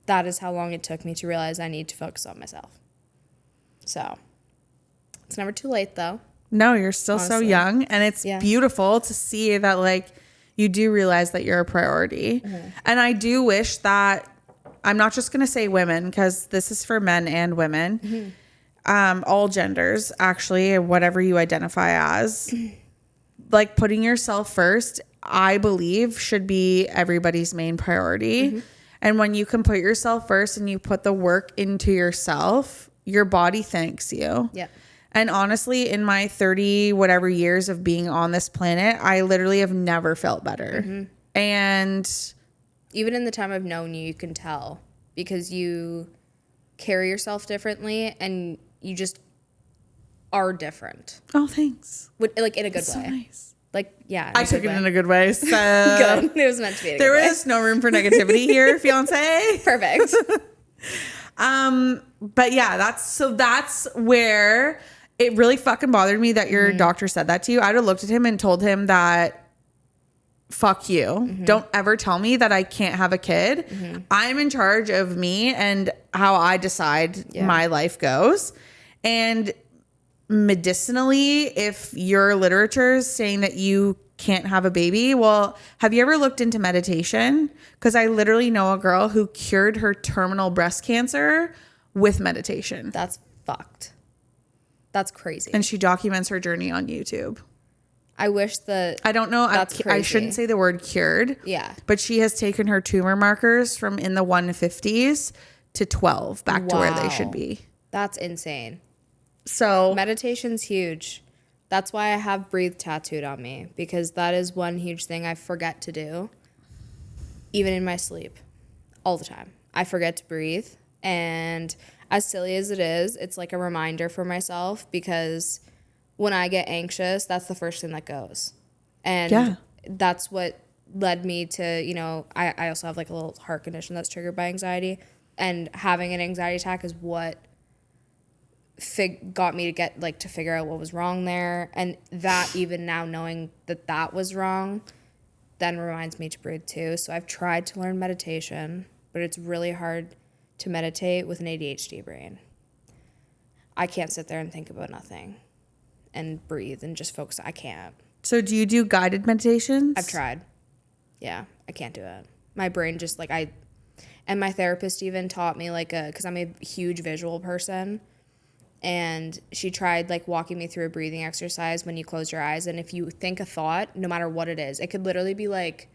That is how long it took me to realize I need to focus on myself. So, it's never too late, though. No, you're still so young, and it's beautiful to see that, like, you do realize that you're a priority. And I do wish that, I'm not just going to say women, because this is for men and women, all genders, actually, whatever you identify as, like, putting yourself first, I believe, should be everybody's main priority. And when you can put yourself first and you put the work into yourself, your body thanks you. Yeah. And honestly, in my 30 whatever years of being on this planet, I literally have never felt better. And even in the time I've known you, you can tell because you carry yourself differently and you just are different. oh, thanks. Like in a good That's so way. nice. Like, yeah. I took it in a good way. So Good. It was meant to be. There was no room for negativity here, fiance. Perfect. But yeah, that's where it really fucking bothered me that your doctor said that to you. I'd have looked at him and told him that fuck you. Don't ever tell me that I can't have a kid. I'm in charge of me and how I decide my life goes. And medicinally, if your literature is saying that you can't have a baby, well, have you ever looked into meditation? Because I literally know a girl who cured her terminal breast cancer with meditation. That's fucked. That's crazy. And she documents her journey on YouTube. I wish that... I don't know. That's I crazy. shouldn't say the word cured. Yeah. But she has taken her tumor markers from in the 150s to 12 back to where they should be. That's insane. So Meditation's huge. That's why I have breathe tattooed on me, because that is one huge thing I forget to do, even in my sleep, all the time. I forget to breathe. And as silly as it is, it's like a reminder for myself, because when I get anxious, that's the first thing that goes. And that's what led me to, you know, I also have like a little heart condition that's triggered by anxiety. And having an anxiety attack is what got me to get like to figure out what was wrong there. And that, even now knowing that that was wrong, then reminds me to breathe too. So I've tried to learn meditation, but it's really hard to meditate with an ADHD brain. I can't sit there and think about nothing and breathe and just focus. I can't. So do you do guided meditations? I've tried. Yeah, I can't do it. My brain just like and my therapist even taught me like because I'm a huge visual person, and she tried like walking me through a breathing exercise when you close your eyes, and if you think a thought, no matter what it is, it could literally be like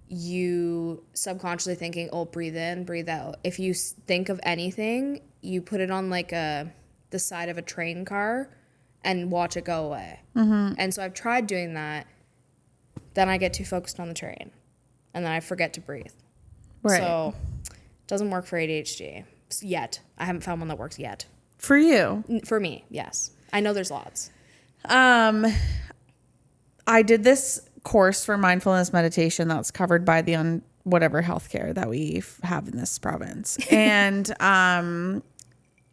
you subconsciously thinking, oh, breathe in, breathe out. If you think of anything, you put it on like the side of a train car and watch it go away. And so I've tried doing that. Then I get too focused on the train, and then I forget to breathe. Right. So it doesn't work for ADHD yet. I haven't found one that works yet. For you? For me, yes. I know there's lots. I did this course for mindfulness meditation that's covered by the whatever healthcare that we have in this province. And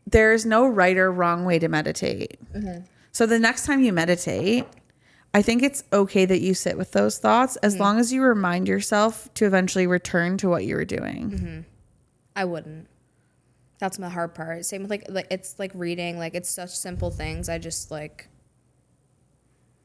there's no right or wrong way to meditate. So the next time you meditate, I think it's okay that you sit with those thoughts as long as you remind yourself to eventually return to what you were doing. I wouldn't. That's my hard part. Same with like it's like reading. Like it's such simple things. I just like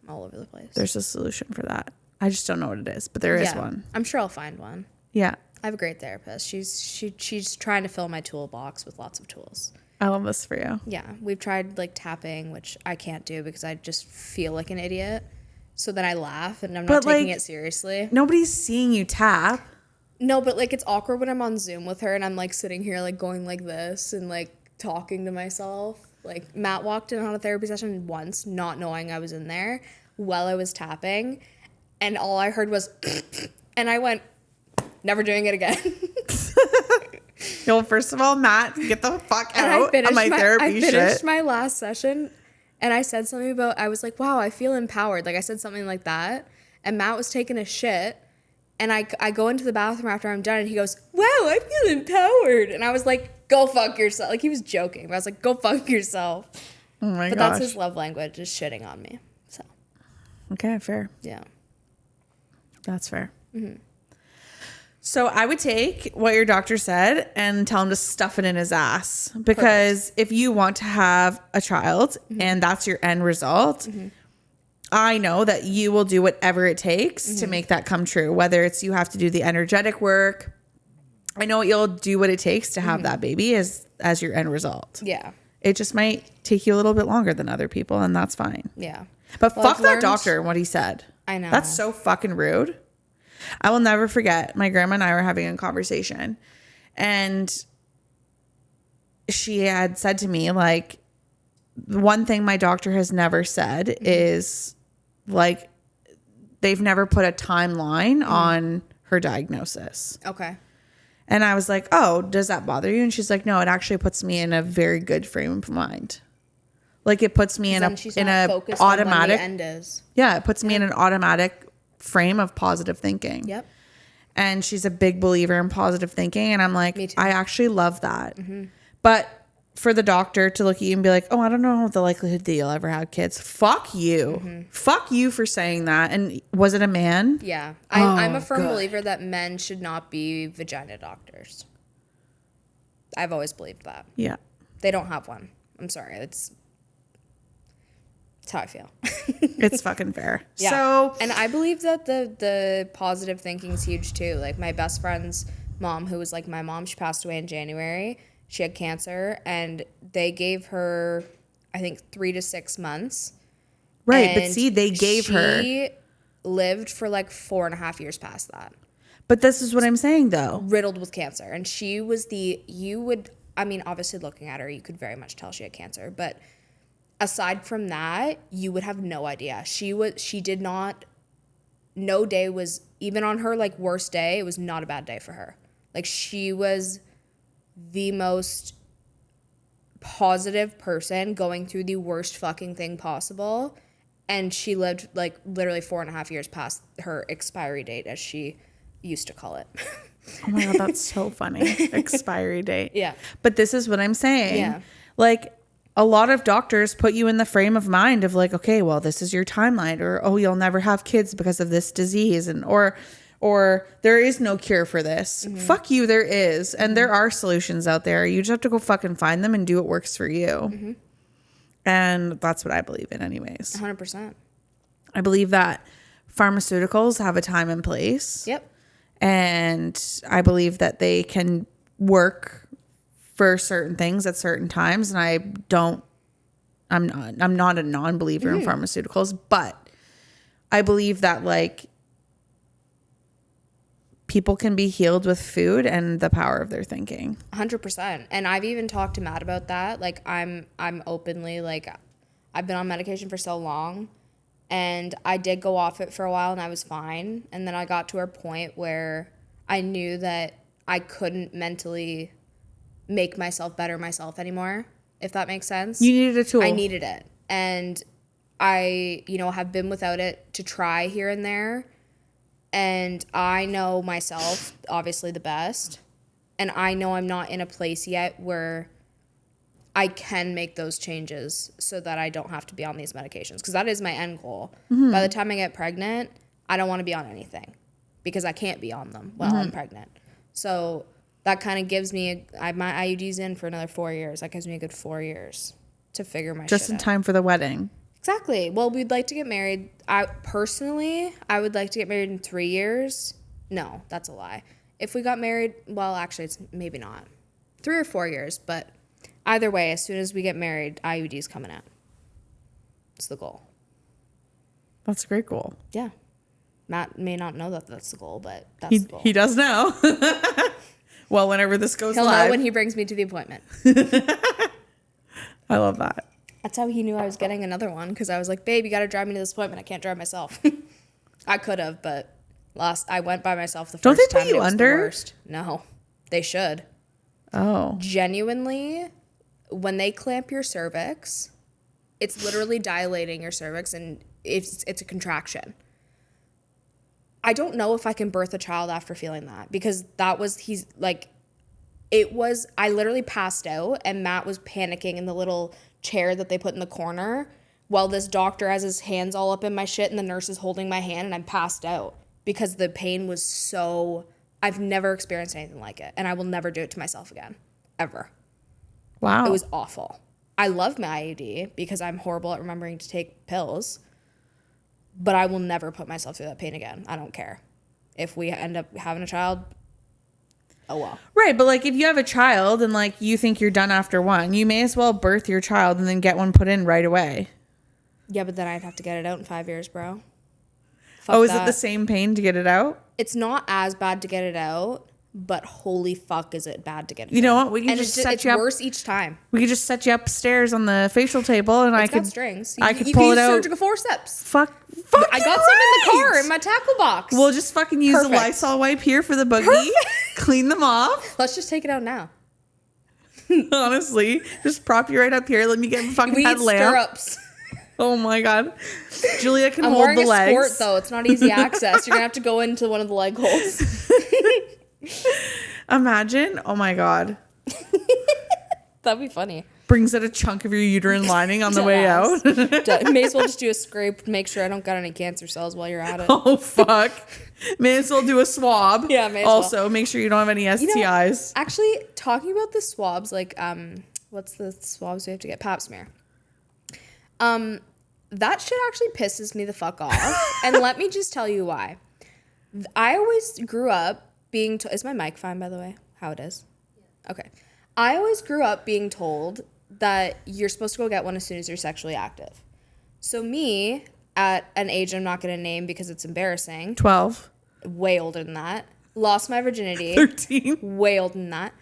all over the place. There's a solution for that. I just don't know what it is, but there is one. I'm sure I'll find one. Yeah. I have a great therapist. She's trying to fill my toolbox with lots of tools. I love this for you. Yeah. We've tried like tapping, which I can't do because I just feel like an idiot. So then I laugh and I'm not taking it seriously. Nobody's seeing you tap. No, but like it's awkward when I'm on Zoom with her and I'm like sitting here like going like this and like talking to myself. Like Matt walked in on a therapy session once, not knowing I was in there while I was tapping, and all I heard was and I went, never doing it again. Well, first of all, Matt, get the fuck And out of my therapy shit. I finished my last session and I said something about, I was like, wow, I feel empowered. Like I said something like that, and Matt was taking a shit. And I go into the bathroom after I'm done, and he goes, wow, I feel empowered. And I was like, go fuck yourself. Like, he was joking. But I was like, go fuck yourself. Oh, my But gosh. that's his love language, is shitting on me. So, Okay, fair. yeah. That's fair. So I would take what your doctor said and tell him to stuff it in his ass. Because if you want to have a child and that's your end result, I know that you will do whatever it takes to make that come true. Whether it's you have to do the energetic work. I know you'll do what it takes to have that baby as your end result. Yeah. It just might take you a little bit longer than other people, and that's fine. Yeah. But Well, fuck I've that learned- doctor and what he said. I know. That's so fucking rude. I will never forget. My grandma and I were having a conversation, and she had said to me, like, one thing my doctor has never said is, like, they've never put a timeline on her diagnosis. Okay. And I was like, oh, does that bother you? And she's like, no, it actually puts me in a very good frame of mind. Like, it puts me in Then she's not focused on when automatic the end is. Yeah, it puts me in an automatic frame of positive thinking. Yep. and she's a big believer in positive thinking. And I'm like, Me too. I actually love that. But for the doctor to look at you and be like, oh, I don't know the likelihood that you'll ever have kids. Fuck you. Fuck you for saying that. And was it a man? Yeah. I'm a firm good. believer that men should not be vagina doctors. I've always believed that. Yeah. They don't have one. I'm sorry. It's how I feel. It's fucking fair. Yeah. So, and I believe that the positive thinking is huge too. Like my best friend's mom, who was like my mom, she passed away in January. She had cancer, and they gave her, I think, 3 to 6 months. right. But And see, they gave her. She lived for like 4.5 years past that, But this is what I'm saying, though. riddled with cancer. And she was obviously looking at her, you could very much tell she had cancer. But aside from that, you would have no idea. No day was, even on her like worst day, it was not a bad day for her. Like she was the most positive person going through the worst fucking thing possible. And she lived like literally 4.5 years past her expiry date, as she used to call it. Oh my God, that's so funny. Expiry date. Yeah. But this is what I'm saying. Yeah. Like, a lot of doctors put you in the frame of mind of like, okay, well, this is your timeline, or, oh, you'll never have kids because of this disease. And, or there is no cure for this. Fuck you, there is. And there are solutions out there. You just have to go fucking find them and do what works for you. And that's what I believe in anyways. 100%. I believe that pharmaceuticals have a time and place. Yep. And I believe that they can work for certain things at certain times. And I'm not a non-believer in pharmaceuticals, but I believe that like people can be healed with food and the power of their thinking. 100%. And I've even talked to Matt about that. Like I'm openly like, I've been on medication for so long, and I did go off it for a while and I was fine. And then I got to a point where I knew that I couldn't mentally make myself better myself anymore, if that makes sense. You needed a tool. I needed it. And I, have been without it to try here and there. And I know myself, obviously, the best. And I know I'm not in a place yet where I can make those changes so that I don't have to be on these medications. Because that is my end goal. By the time I get pregnant, I don't want to be on anything because I can't be on them while I'm pregnant. So that kind of gives me, my IUD's in for another 4 years. That gives me a good 4 years to figure my just shit in out. time for the wedding. Exactly. Well, we'd like to get married. I would like to get married in 3 years. No, that's a lie. If we got married, well, actually, it's maybe not. 3 or 4 years, but either way, as soon as we get married, IUD's coming out. It's the goal. That's a great goal. Yeah. Matt may not know that that's the goal, but that's the goal. He does know. Well, whenever this goes He'll live. know when he brings me to the appointment. I love that. That's how he knew I was getting another one, because I was like, babe, you got to drive me to this appointment. I can't drive myself. I could have, but I went by myself the first Don't they time. put you and it was under? The worst. No, they should. Oh. Genuinely, when they clamp your cervix, it's literally dilating your cervix, and it's a contraction. I don't know if I can birth a child after feeling that, because I literally passed out, and Matt was panicking in the little chair that they put in the corner while this doctor has his hands all up in my shit and the nurse is holding my hand, and I'm passed out because the pain was so, I've never experienced anything like it, and I will never do it to myself again, ever. Wow. It was awful. I love my IUD because I'm horrible at remembering to take pills, but I will never put myself through that pain again. I don't care. If we end up having a child, oh well. Right, but like if you have a child and like you think you're done after one, you may as well birth your child and then get one put in right away. Yeah, but then I'd have to get it out in 5 years, bro. Oh, is that. it the same pain to get it out? It's not as bad to get it out, but holy fuck is it bad to get it out. You know what? We can And just it's set you up. worse each time. We could just set you upstairs on the facial table and It's got strings. I could you pull can it use out. surgical forceps. Fuck I got some in the car in my tackle box. We'll just fucking use the Perfect. Lysol wipe here for the boogie. Clean them off. Let's just take it out now. Honestly, just prop you right up here. Let me get a fucking We need headlamp. stirrups. Oh my god. Julia can I'm hold wearing the a legs. skirt though. It's not easy access. You're gonna have to go into one of the leg holes. Imagine. Oh my god. That'd be funny. Brings out a chunk of your uterine lining on the way out. May as well just do a scrape. Make sure I don't got any cancer cells while you're at it. Oh fuck. May as well do a swab. Yeah, may as also, make sure you don't have any STIs. Actually, talking about the swabs, like what's the swabs we have to get? Pap smear. That shit actually pisses me the fuck off. And let me just tell you why. I always grew up being is my mic fine, by the way? How it is? Yeah. Okay. I always grew up being told that you're supposed to go get one as soon as you're sexually active. So me, at an age I'm not going to name because it's embarrassing. 12. Way older than that. Lost my virginity. 13. Way older than that.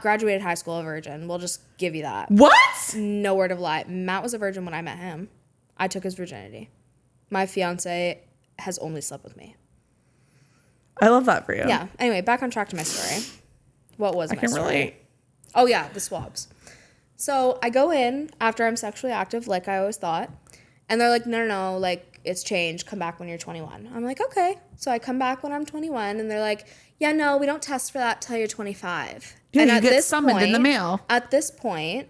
Graduated high school a virgin. We'll just give you that. What? No word of lie. Matt was a virgin when I met him. I took his virginity. My fiance has only slept with me. I love that for you. Yeah. Anyway, back on track to my story. What was I my can story? relate. Oh, yeah, the swabs. So I go in after I'm sexually active, like I always thought. And they're like, no, like, it's changed. Come back when you're 21. I'm like, okay. So I come back when I'm 21. And they're like, yeah, no, we don't test for that till you're 25. Yeah, and you at get this summoned in the point- mail. At this point,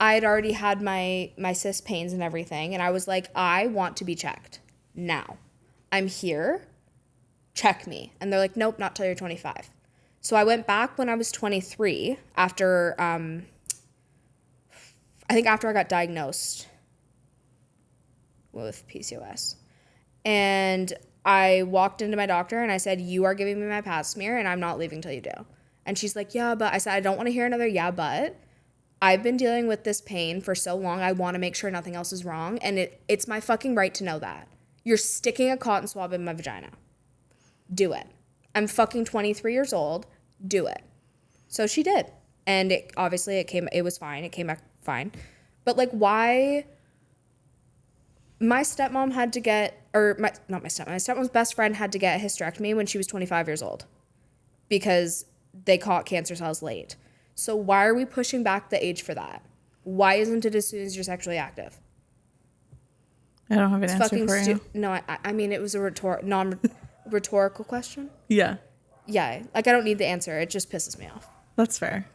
I had already had my cis pains and everything. And I was like, I want to be checked now. I'm here. Check me. And they're like, nope, not till you're 25. So I went back when I was 23 after, I think after I got diagnosed with PCOS. And I walked into my doctor and I said, you are giving me my pap smear and I'm not leaving till you do. And she's like, yeah, but I said, I don't want to hear another yeah, but I've been dealing with this pain for so long. I want to make sure nothing else is wrong. And it's my fucking right to know that. You're sticking a cotton swab in my vagina. Do it. I'm fucking 23 years old. Do it. So she did. And it was fine. It came back fine. But like, why? My stepmom had to get, my stepmom's best friend had to get a hysterectomy when she was 25 years old because they caught cancer cells late. So why are we pushing back the age for that? Why isn't it as soon as you're sexually active? I don't have an answer for you. No, I mean, it was a non-rhetorical question. Yeah, Yeah, like I don't need the answer. It just pisses me off. that's fair.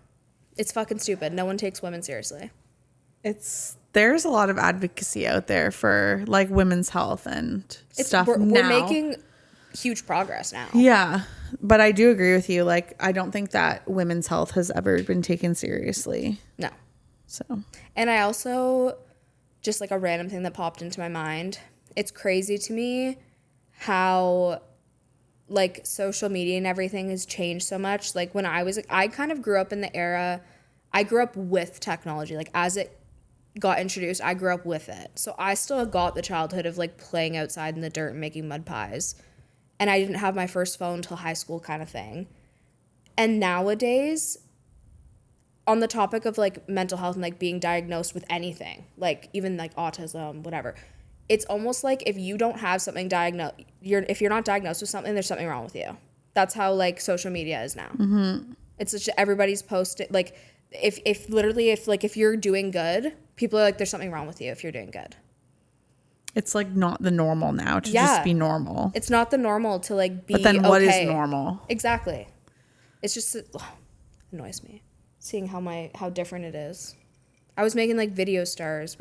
It's fucking stupid. No one takes women seriously. There's a lot of advocacy out there for like women's health and stuff We're now. making huge progress now. Yeah, but I do agree with you. Like, I don't think that women's health has ever been taken seriously. No. So, And I also, just like a random thing that popped into my mind, it's crazy to me how like social media and everything has changed so much. Like when I kind of grew up in the era, I grew up with technology. Like as it got introduced, I grew up with it. So I still got the childhood of like playing outside in the dirt and making mud pies. And I didn't have my first phone until high school kind of thing. And nowadays, on the topic of like mental health and like being diagnosed with anything, like even like autism, whatever, it's almost like if you don't have something diagnosed, if you're not diagnosed with something, there's something wrong with you. That's how like social media is now. Mm-hmm. It's just everybody's posting like if you're doing good, people are like, there's something wrong with you if you're doing good. it's like not the normal now to just be normal. It's not the normal to like be. But then what is okay. normal? Exactly. It's just annoys me seeing how different it is. I was making like video stars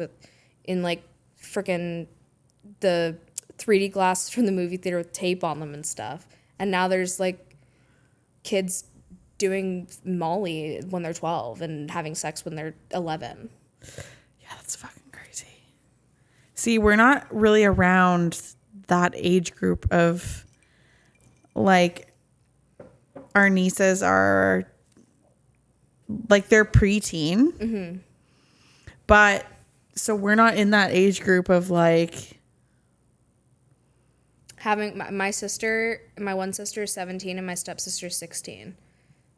in like freaking the 3D glasses from the movie theater with tape on them and stuff. And now there's like kids doing Molly when they're 12 and having sex when they're 11. Yeah, that's fucking crazy. See, we're not really around that age group of like our nieces are like they're preteen. Mm-hmm. But so we're not in that age group of like having my one sister is 17 and my stepsister is 16.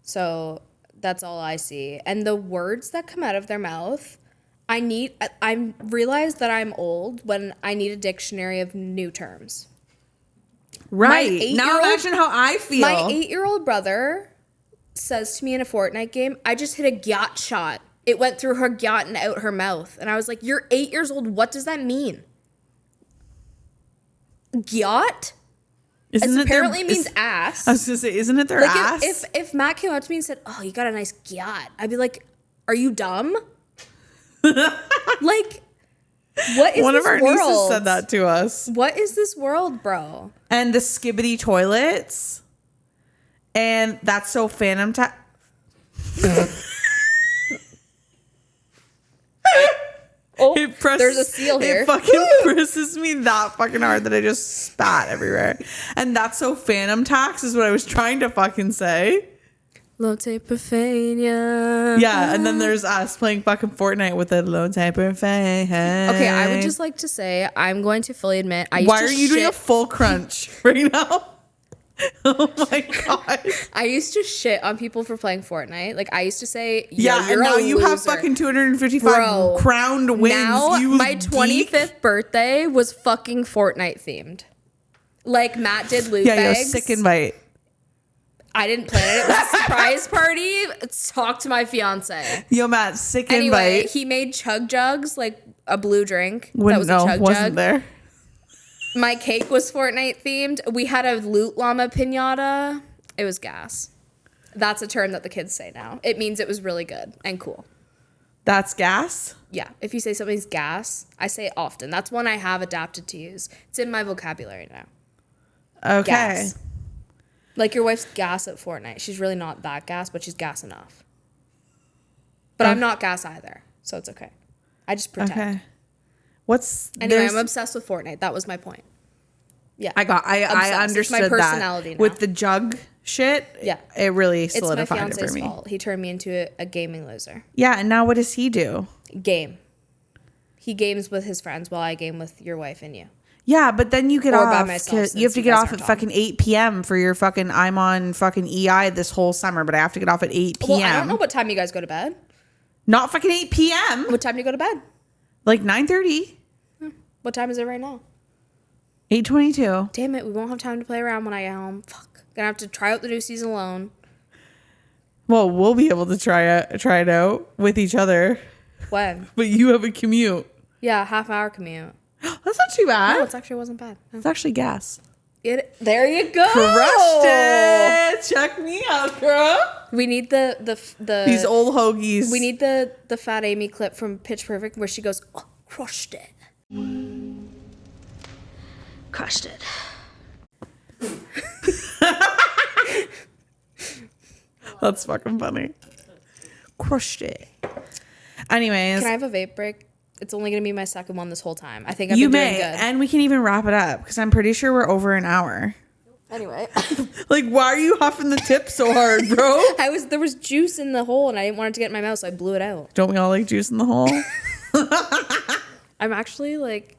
So that's all I see. And the words that come out of their mouth, I realize that I'm old when I need a dictionary of new terms. right. Now imagine how I feel. My 8-year-old brother says to me in a Fortnite game, I just hit a gyat shot. It went through her gyat and out her mouth. And I was like, you're 8 years old. What does that mean? Gyat? Isn't It it their- apparently means ass. I was gonna say, isn't it their Like ass? if Matt came up to me and said, "Oh, you got a nice gyat," I'd be like, "Are you dumb?" Like, what is One this of our world? nieces said that to us. What is this world, bro? And the skibbity toilets. And that's so phantom Oh, presses, there's a seal here. It fucking presses me that fucking hard that I just spat everywhere. And that's so phantom tax is what I was trying to fucking say. Lote Perfania. Yeah, and then there's us playing fucking Fortnite with a low typer face. Okay, I would just like to say I'm going to fully admit I used Why to are you doing a shit- full crunch right now? Oh my god. I used to shit on people for playing Fortnite. Like I used to say, Yeah, you're and now a you have loser. fucking 255 Bro, crowned wins. Now you my geek. 25th birthday was fucking Fortnite themed. Like Matt did loot Yeah, bags. yo, sick invite. I didn't plan it. It was a surprise party. Talk to my fiance. Yo, Matt, sick Anyway, invite. he made chug jugs, like a blue drink. Wouldn't that was know, a chug wasn't jug. there? My cake was Fortnite themed. We had a loot llama pinata. It was gas. That's a term that the kids say now. It means it was really good and cool. That's gas? Yeah. If you say something's gas, I say it often. That's one I have adapted to use. It's in my vocabulary now. Okay. Gas. Like your wife's gas at Fortnite. She's really not that gas, but she's gas enough. But I'm not gas either, so it's okay. I just pretend. Okay. What's Anyway, there's- I'm obsessed with Fortnite. That was my point. Yeah. I Obsessed. understood It's my personality that. now. With the jug shit, Yeah. it really It's my solidified it fiance's for me. fault. He turned me into a gaming loser. Yeah, and now what does he do? Game. He games with his friends while I game with your wife and you. Yeah, but then you get Or by off. myself, 'Cause you have since to you get guys off aren't at fucking 8 p.m. for your fucking. I'm on fucking EI this whole summer, but I have to get off at 8 p.m. Well, I don't know what time you guys go to bed. Not fucking 8 p.m. What time do you go to bed? Like 9:30, What time is it right now? 8:22. Damn it, we won't have time to play around when I get home. Fuck. Gonna have to try out the new season alone. Well, we'll be able to try it out with each other, When? but you have a commute. Yeah, half-hour commute. That's not too bad. No, it actually wasn't bad. No. It's actually gas. There you go. Crushed it. Check me out, girl. We need the These old hoagies. We need the Fat Amy clip from Pitch Perfect where she goes, "Oh, crushed it." Crushed it. That's fucking funny. Crushed it. Anyways, Can I have a vape break? It's only gonna be my second one this whole time. I think I've you been may, doing good. and we can even wrap it up because I'm pretty sure we're over an hour. Anyway, Like, why are you huffing the tip so hard, bro? there was juice in the hole and I didn't want it to get in my mouth, so I blew it out. Don't we all like juice in the hole? I'm actually like,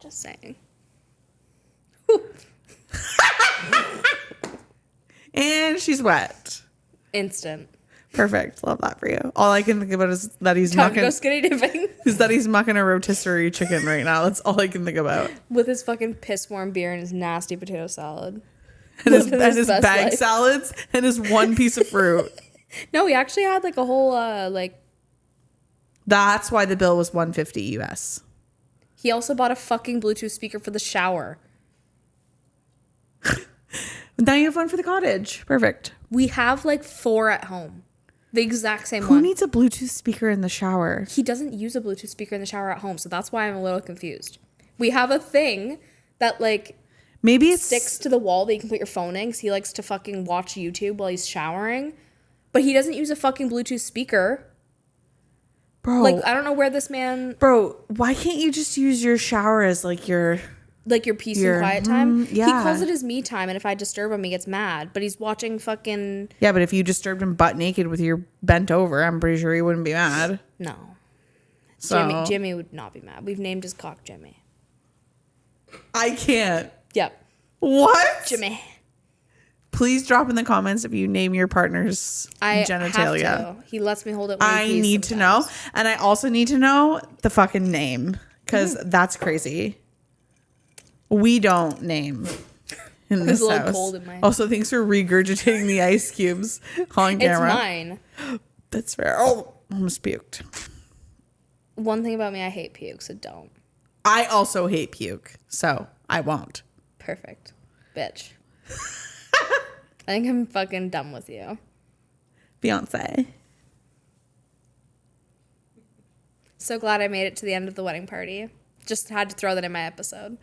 just saying. And she's wet. Instant. Perfect. Love that for you. All I can think about is that he's Time to go mucking. skinny dipping Is that he's mucking a rotisserie chicken right now? That's all I can think about. with his fucking piss warm beer and his nasty potato salad. And his, Living and his his best bag life. salads and his one piece of fruit. No, he actually had like a whole like. That's why the bill was $150 US. He also bought a fucking Bluetooth speaker for the shower. Now you have one for the cottage. Perfect. We have like 4 at home. The exact same Who one. needs a Bluetooth speaker in the shower? He doesn't use a Bluetooth speaker in the shower at home, so that's why I'm a little confused. We have a thing that like Maybe it's sticks to the wall that you can put your phone in because he likes to fucking watch YouTube while he's showering. But he doesn't use a fucking Bluetooth speaker. bro. Like, I don't know where this man, Bro, why can't you just use your shower as like your like your peace Your- and quiet time. yeah. He calls it his me time, and if I disturb him, he gets mad. But he's watching fucking, Yeah, but if you disturbed him butt naked with your bent over, I'm pretty sure he wouldn't be mad. no. So Jimmy would not be mad. We've named his cock Jimmy. I can't. Yep. What? Jimmy. Please drop in the comments if you name your partner's I genitalia. have to. He lets me hold it when he I pees need to know. sometimes. And I also need to know the fucking name because Mm-hmm. that's crazy. We don't name in was this a little house. cold in my- Also, thanks for regurgitating the ice cubes on It's camera. mine. That's fair. Oh, almost puked. One thing about me, I hate puke, so don't. I also hate puke, so I won't. Perfect. Bitch. I think I'm fucking done with you. Beyonce. So glad I made it to the end of the wedding party. Just had to throw that in my episode.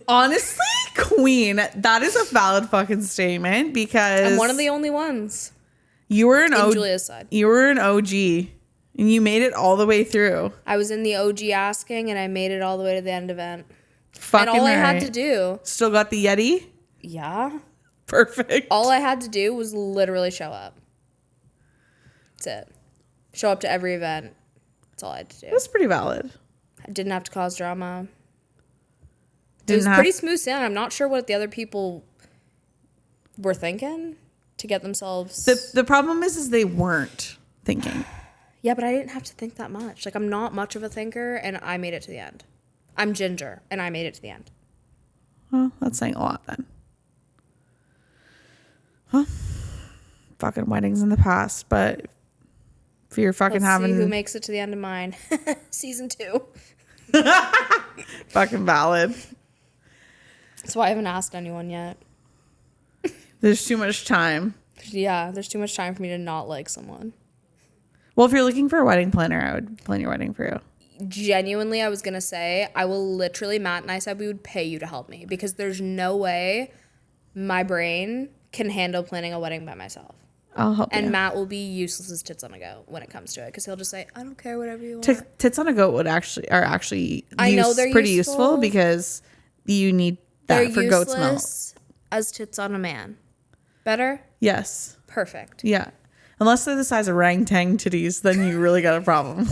Honestly, queen, that is a valid fucking statement because I'm one of the only ones. you were an In OG. Julia's side. You were an OG, and you made it all the way through. I was in the OG asking, and I made it all the way to the end event. Fucking And all I had right. to do, Still got the Yeti. yeah, Perfect. all I had to do was literally show up. That's it. Show up to every event. That's all I had to do. That's pretty valid. I didn't have to cause drama. It Didn't was have- pretty smooth sailing. I'm not sure what the other people were thinking to get themselves. The problem is they weren't thinking. Yeah, but I didn't have to think that much. Like, I'm not much of a thinker, and I made it to the end. I'm Ginger, and I made it to the end. Well, that's saying a lot then. Huh? Fucking weddings in the past, but if you're fucking Let's having see who makes it to the end of mine. Season 2. fucking valid. That's why I haven't asked anyone yet. There's too much time. Yeah, there's too much time for me to not like someone. Well, if you're looking for a wedding planner, I would plan your wedding for you. Genuinely, I was going to say, I will literally, Matt and I said we would pay you to help me because there's no way my brain can handle planning a wedding by myself. I'll help And you. Matt will be useless as tits on a goat when it comes to it because he'll just say, I don't care, whatever you want. Tits on a goat are actually I know they're pretty useful. useful because you need that They're for goat's milk. useless as tits on a man. Better? Yes. Perfect. Yeah. Unless they're the size of orangutan titties, then you really got a problem.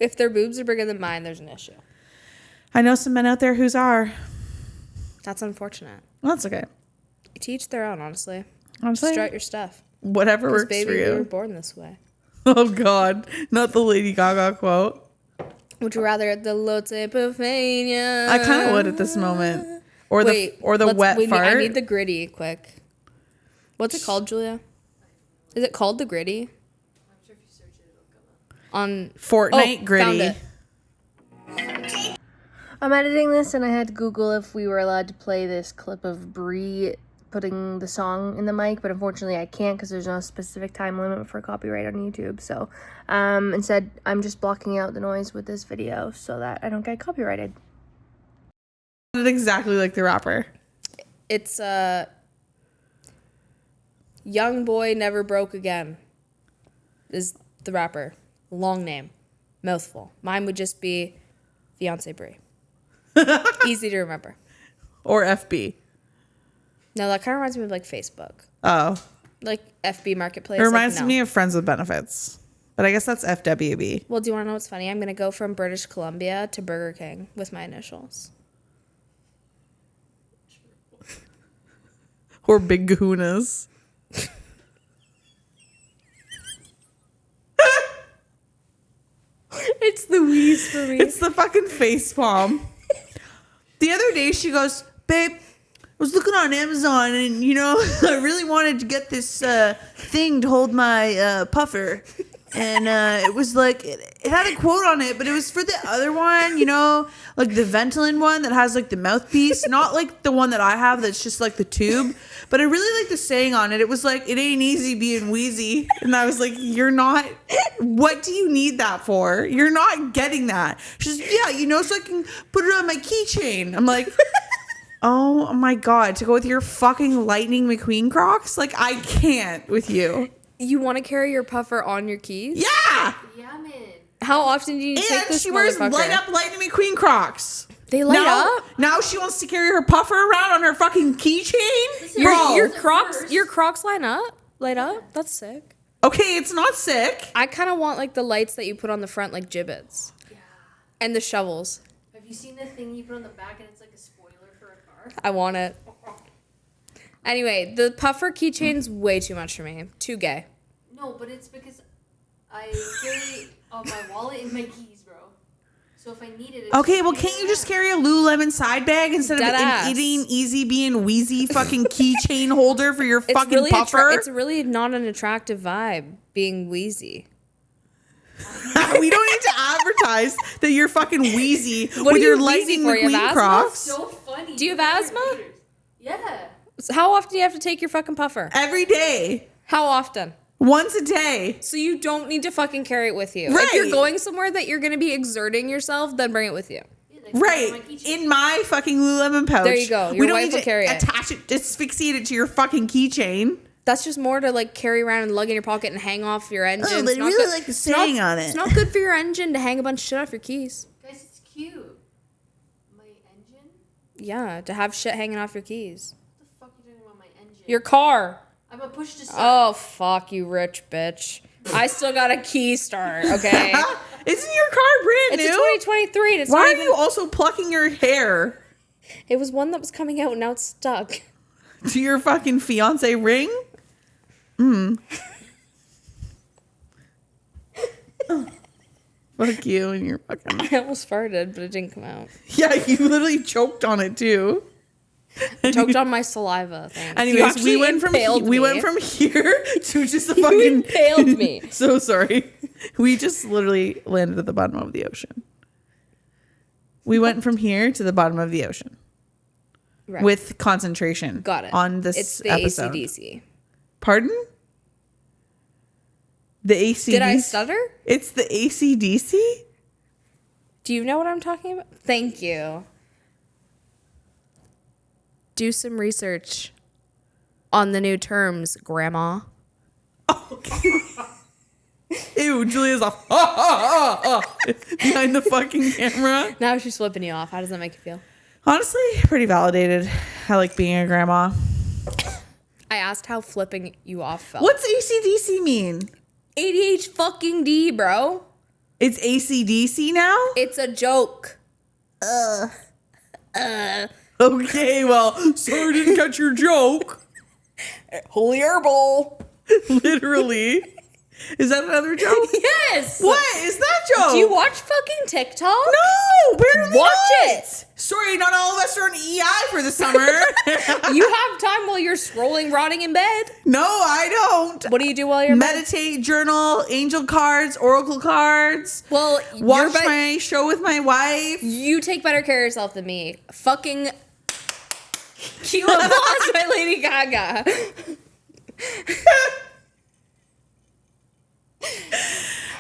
If their boobs are bigger than mine, there's an issue. I know some men out there whose are. That's unfortunate. Well, that's okay. To each their own, honestly. Honestly, Strut your stuff. whatever Because works baby, for we were you. born this way. Oh God, not the Lady Gaga quote. Would you rather the Lotte Epifania? I kind of would at this moment, or Wait, the wet fart. I need the gritty quick. What's it called, Julia? Is it called the gritty? I'm sure if you search it, it'll come up. On Fortnite Oh, gritty. found it. I'm editing this and I had to Google if we were allowed to play this clip of Brie putting the song in the mic, but unfortunately I can't because there's no specific time limit for copyright on YouTube. So instead, I'm just blocking out the noise with this video so that I don't get copyrighted. Sounded exactly like the rapper. It's Young Boy Never Broke Again is the rapper. Long name. Mouthful. Mine would just be Fiance Brie. Easy to remember. Or FB. No, that kind of reminds me of like Facebook. Oh, Like FB Marketplace. it reminds like, no. me of Friends with Benefits, but I guess that's FWB. Well, do you want to know what's funny? I'm going to go from British Columbia to Burger King with my initials. Or Big Kahunas. It's the wheeze for me. It's the fucking face palm. The other day she goes, babe, I was looking on Amazon and, you know, I really wanted to get this thing to hold my puffer. And it was like, it had a quote on it, but it was for the other one, you know, like the Ventolin one that has like the mouthpiece, not like the one that I have that's just like the tube. But I really like the saying on it. It was like, it ain't easy being wheezy. And I was like, you're not, what do you need that for? You're not getting that. She's, yeah, you know, so I can put it on my keychain. I'm like, oh my God, to go with your fucking Lightning McQueen Crocs? Like, I can't with you. You want to carry your puffer on your keys? Yeah. Yeah, man. How often do you take And this she wears motherfucker? light up Lightning McQueen Crocs. They light now, up? Now she wants to carry her puffer around on her fucking keychain? Your, Bro. your Crocs light up? That's sick. Okay, it's not sick. I kind of want like the lights that you put on the front, like gibbets. Yeah. And the shovels. Have you seen the thing you put on the back and it's like a spoiler for a car? I want it. Anyway, the puffer keychain's way too much for me. Too gay. No, but it's because I carry my wallet and my keys, bro. So if I need it, Okay, well, can't you just carry a Lululemon side bag instead of Deadass. an eating, easy being wheezy fucking keychain holder for your It's fucking really puffer? it's really not an attractive vibe being wheezy. We don't need to advertise that you're fucking wheezy What with are your you Lightning wheezy for? You have McQueen asthma? Crocs. so funny. Do you have asthma? Yeah. So how often do you have to take your fucking puffer? Every day. How often? Once a day. So you don't need to fucking carry it with you. Right. If you're going somewhere that you're going to be exerting yourself, then bring it with you. Yeah, that's my Right. keychain. In my fucking Lululemon pouch. There you go. Your We don't wife need will to carry it. attach it, asphyxiate it to your fucking keychain. That's just more to like carry around and lug in your pocket and hang off your engine. Oh, they It's not really good- like it's saying not- on it. It's not good for your engine to hang a bunch of shit off your keys. Guys, it's cute. My engine? Yeah, to have shit hanging off your keys. What the fuck are you talking about my engine? Your car. I'm a push to start. Oh, fuck you, rich bitch. I still got a key start, okay? Isn't your car brand It's new? a 2023 and it's Why not are even... you also plucking your hair It was one that was coming out and now it's stuck. to your fucking fiance ring? Fuck you and your fucking... I almost farted, but it didn't come out. Yeah, you literally choked on it too. Choked on my saliva. Thanks. You Anyways, actually impaled we me. went from here to just a You fucking impaled me. So sorry. We just literally landed at the bottom of the ocean. We went from here to the bottom of the ocean Right. with concentration. Got it. On this It's the episode. AC/DC. Pardon? The ACDC? Did I stutter? It's the ACDC? Do you know what I'm talking about? Thank you. Do some research on the new terms, Grandma. Ew, Julia's off. Behind the fucking camera. Now she's flipping you off. How does that make you feel? Honestly, pretty validated. I like being a grandma. I asked how flipping you off felt. What's ACDC mean? ADH fucking D, bro? It's ACDC now? It's a joke. Okay, well, sorry I didn't catch your joke. Holy herbal. Literally. Is that another joke? Yes. What is that joke? Do you watch fucking TikTok? No, barely. Watch not. it. Sorry, not all of us are on EI for the summer. You have time while you're scrolling, rotting in bed. No, I don't. What do you do while you're in bed? Meditate, journal, angel cards, oracle cards. Well, Watch my show with my wife. you take better care of yourself than me. Fucking cute applause by Lady Gaga.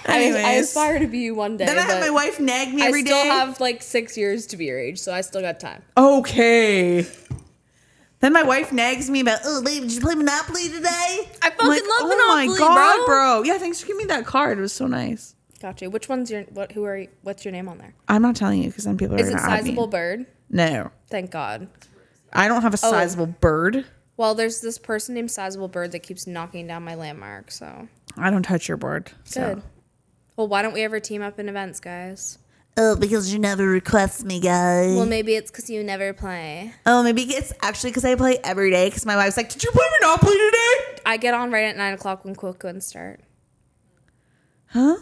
I Anyways. aspire to be you one day. Then I have but my wife nag me I every day. still have like 6 years to be your age, so I still got time. Okay. Then my wife nags me about, oh, babe, did you play Monopoly today? I fucking love Monopoly, Oh my God, bro. Yeah, thanks for giving me that card. It was so nice. Gotcha. Which one's your what? Who are you? What's your name on there? I'm not telling you because then people are Is it going to add me. sizable bird? No. Thank God. I don't have a sizable bird. Well, there's this person named Sizable Bird that keeps knocking down my landmark. So I don't touch your board. So. good. Well, why don't we ever team up in events, guys? Oh, because you never request me, guys. Well, maybe it's because you never play. Oh, maybe it's actually because I play every day because my wife's like, did you play Monopoly today? I get on right at 9 o'clock when quick wins start. Huh?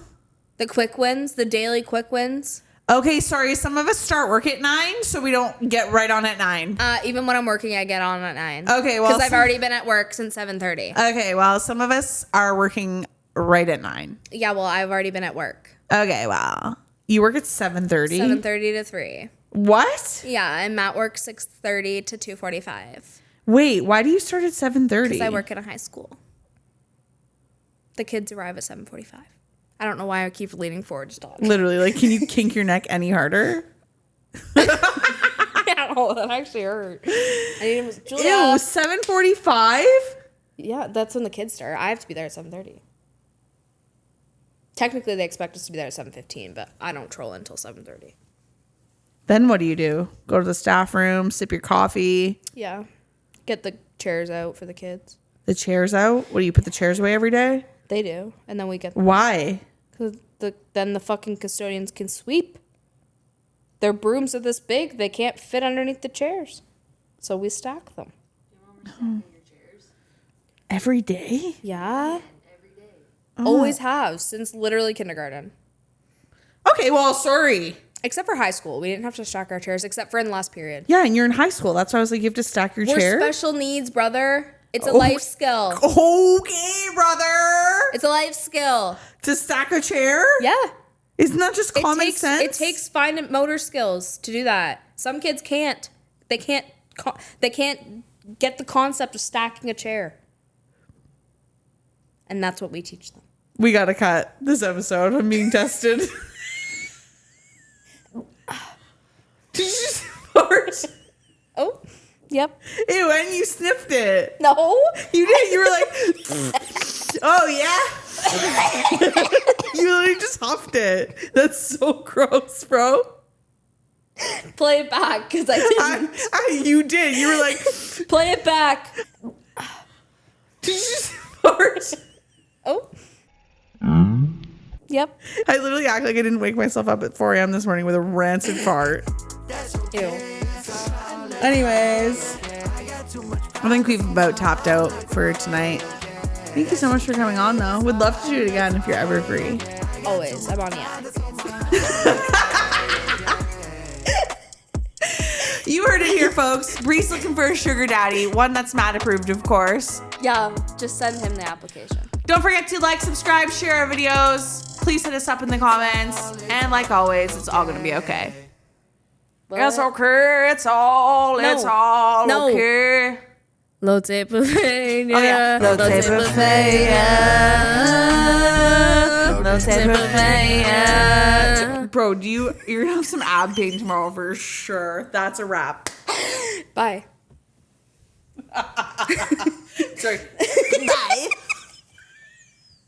The quick wins, the daily quick wins. Okay, sorry. Some of us start work at 9, so we don't get right on at 9. Even when I'm working, I get on at 9. Okay, well, because I've already been at work since 7:30. Okay, well, some of us are working right at 9. Yeah, well, I've already been at work. Okay, well, you work at 7:30. 7:30 to 3. What? Yeah, I'm at work 6:30 to 2:45. Wait, why do you start at 7:30? Because I work in a high school. The kids arrive at 7:45. I don't know why I keep leaning forward to talk. Literally, like, can you kink your neck any harder? Ow, that actually hurt. I need him. Julia. Ew, 7:45? Yeah, that's when the kids start. I have to be there at 7:30. Technically, they expect us to be there at 7:15, but I don't troll until 7:30. Then what do you do? Go to the staff room, sip your coffee, Yeah. Get the chairs out for the kids. the chairs out? What do you put the chairs away every day? They do. And then we get... Why? Cause then the fucking custodians can sweep. Their brooms are this big, they can't fit underneath the chairs. So we stack them. Every day? Yeah. Always have, since literally kindergarten. Okay, well, sorry. Except for high school. We didn't have to stack our chairs, except for in the last period. Yeah, and you're in high school. That's why I was like, you have to stack your We're chair. special needs, brother. It's a life skill. Okay, brother. It's a life skill. To stack a chair? Yeah. Isn't that just common sense? It takes fine motor skills to do that. Some kids can't. They can't get the concept of stacking a chair. And that's what we teach them. We gotta cut this episode. I'm being tested. Did you just fart? Oh, yep. Ew, and you sniffed it. No. You did. You were like, oh, yeah? You literally just huffed it. That's so gross, bro. Play it back, because I didn't. You did. You were like, Play it back. did you just fart? Oh. Yep. I literally act like I didn't wake myself up at 4 a.m. this morning with a rancid fart. Ew. Anyways, I think we've about tapped out for tonight. Thank you so much for coming on, though. Would love to do it again if you're ever free. Always. I'm on the app. You heard it here, folks. Bree's looking for a sugar daddy. One that's Matt approved, of course. Yeah. Just send him the application. Don't forget to like, subscribe, share our videos. Please hit us up in the comments. And like always, it's all going to be okay. What? It's okay. It's all No. okay. Low tape buffet. Oh, yeah. Low tape buffet. Low tape buffet. Bro, you're going to have some ab pain tomorrow for sure. That's a wrap. Bye. Sorry. Bye.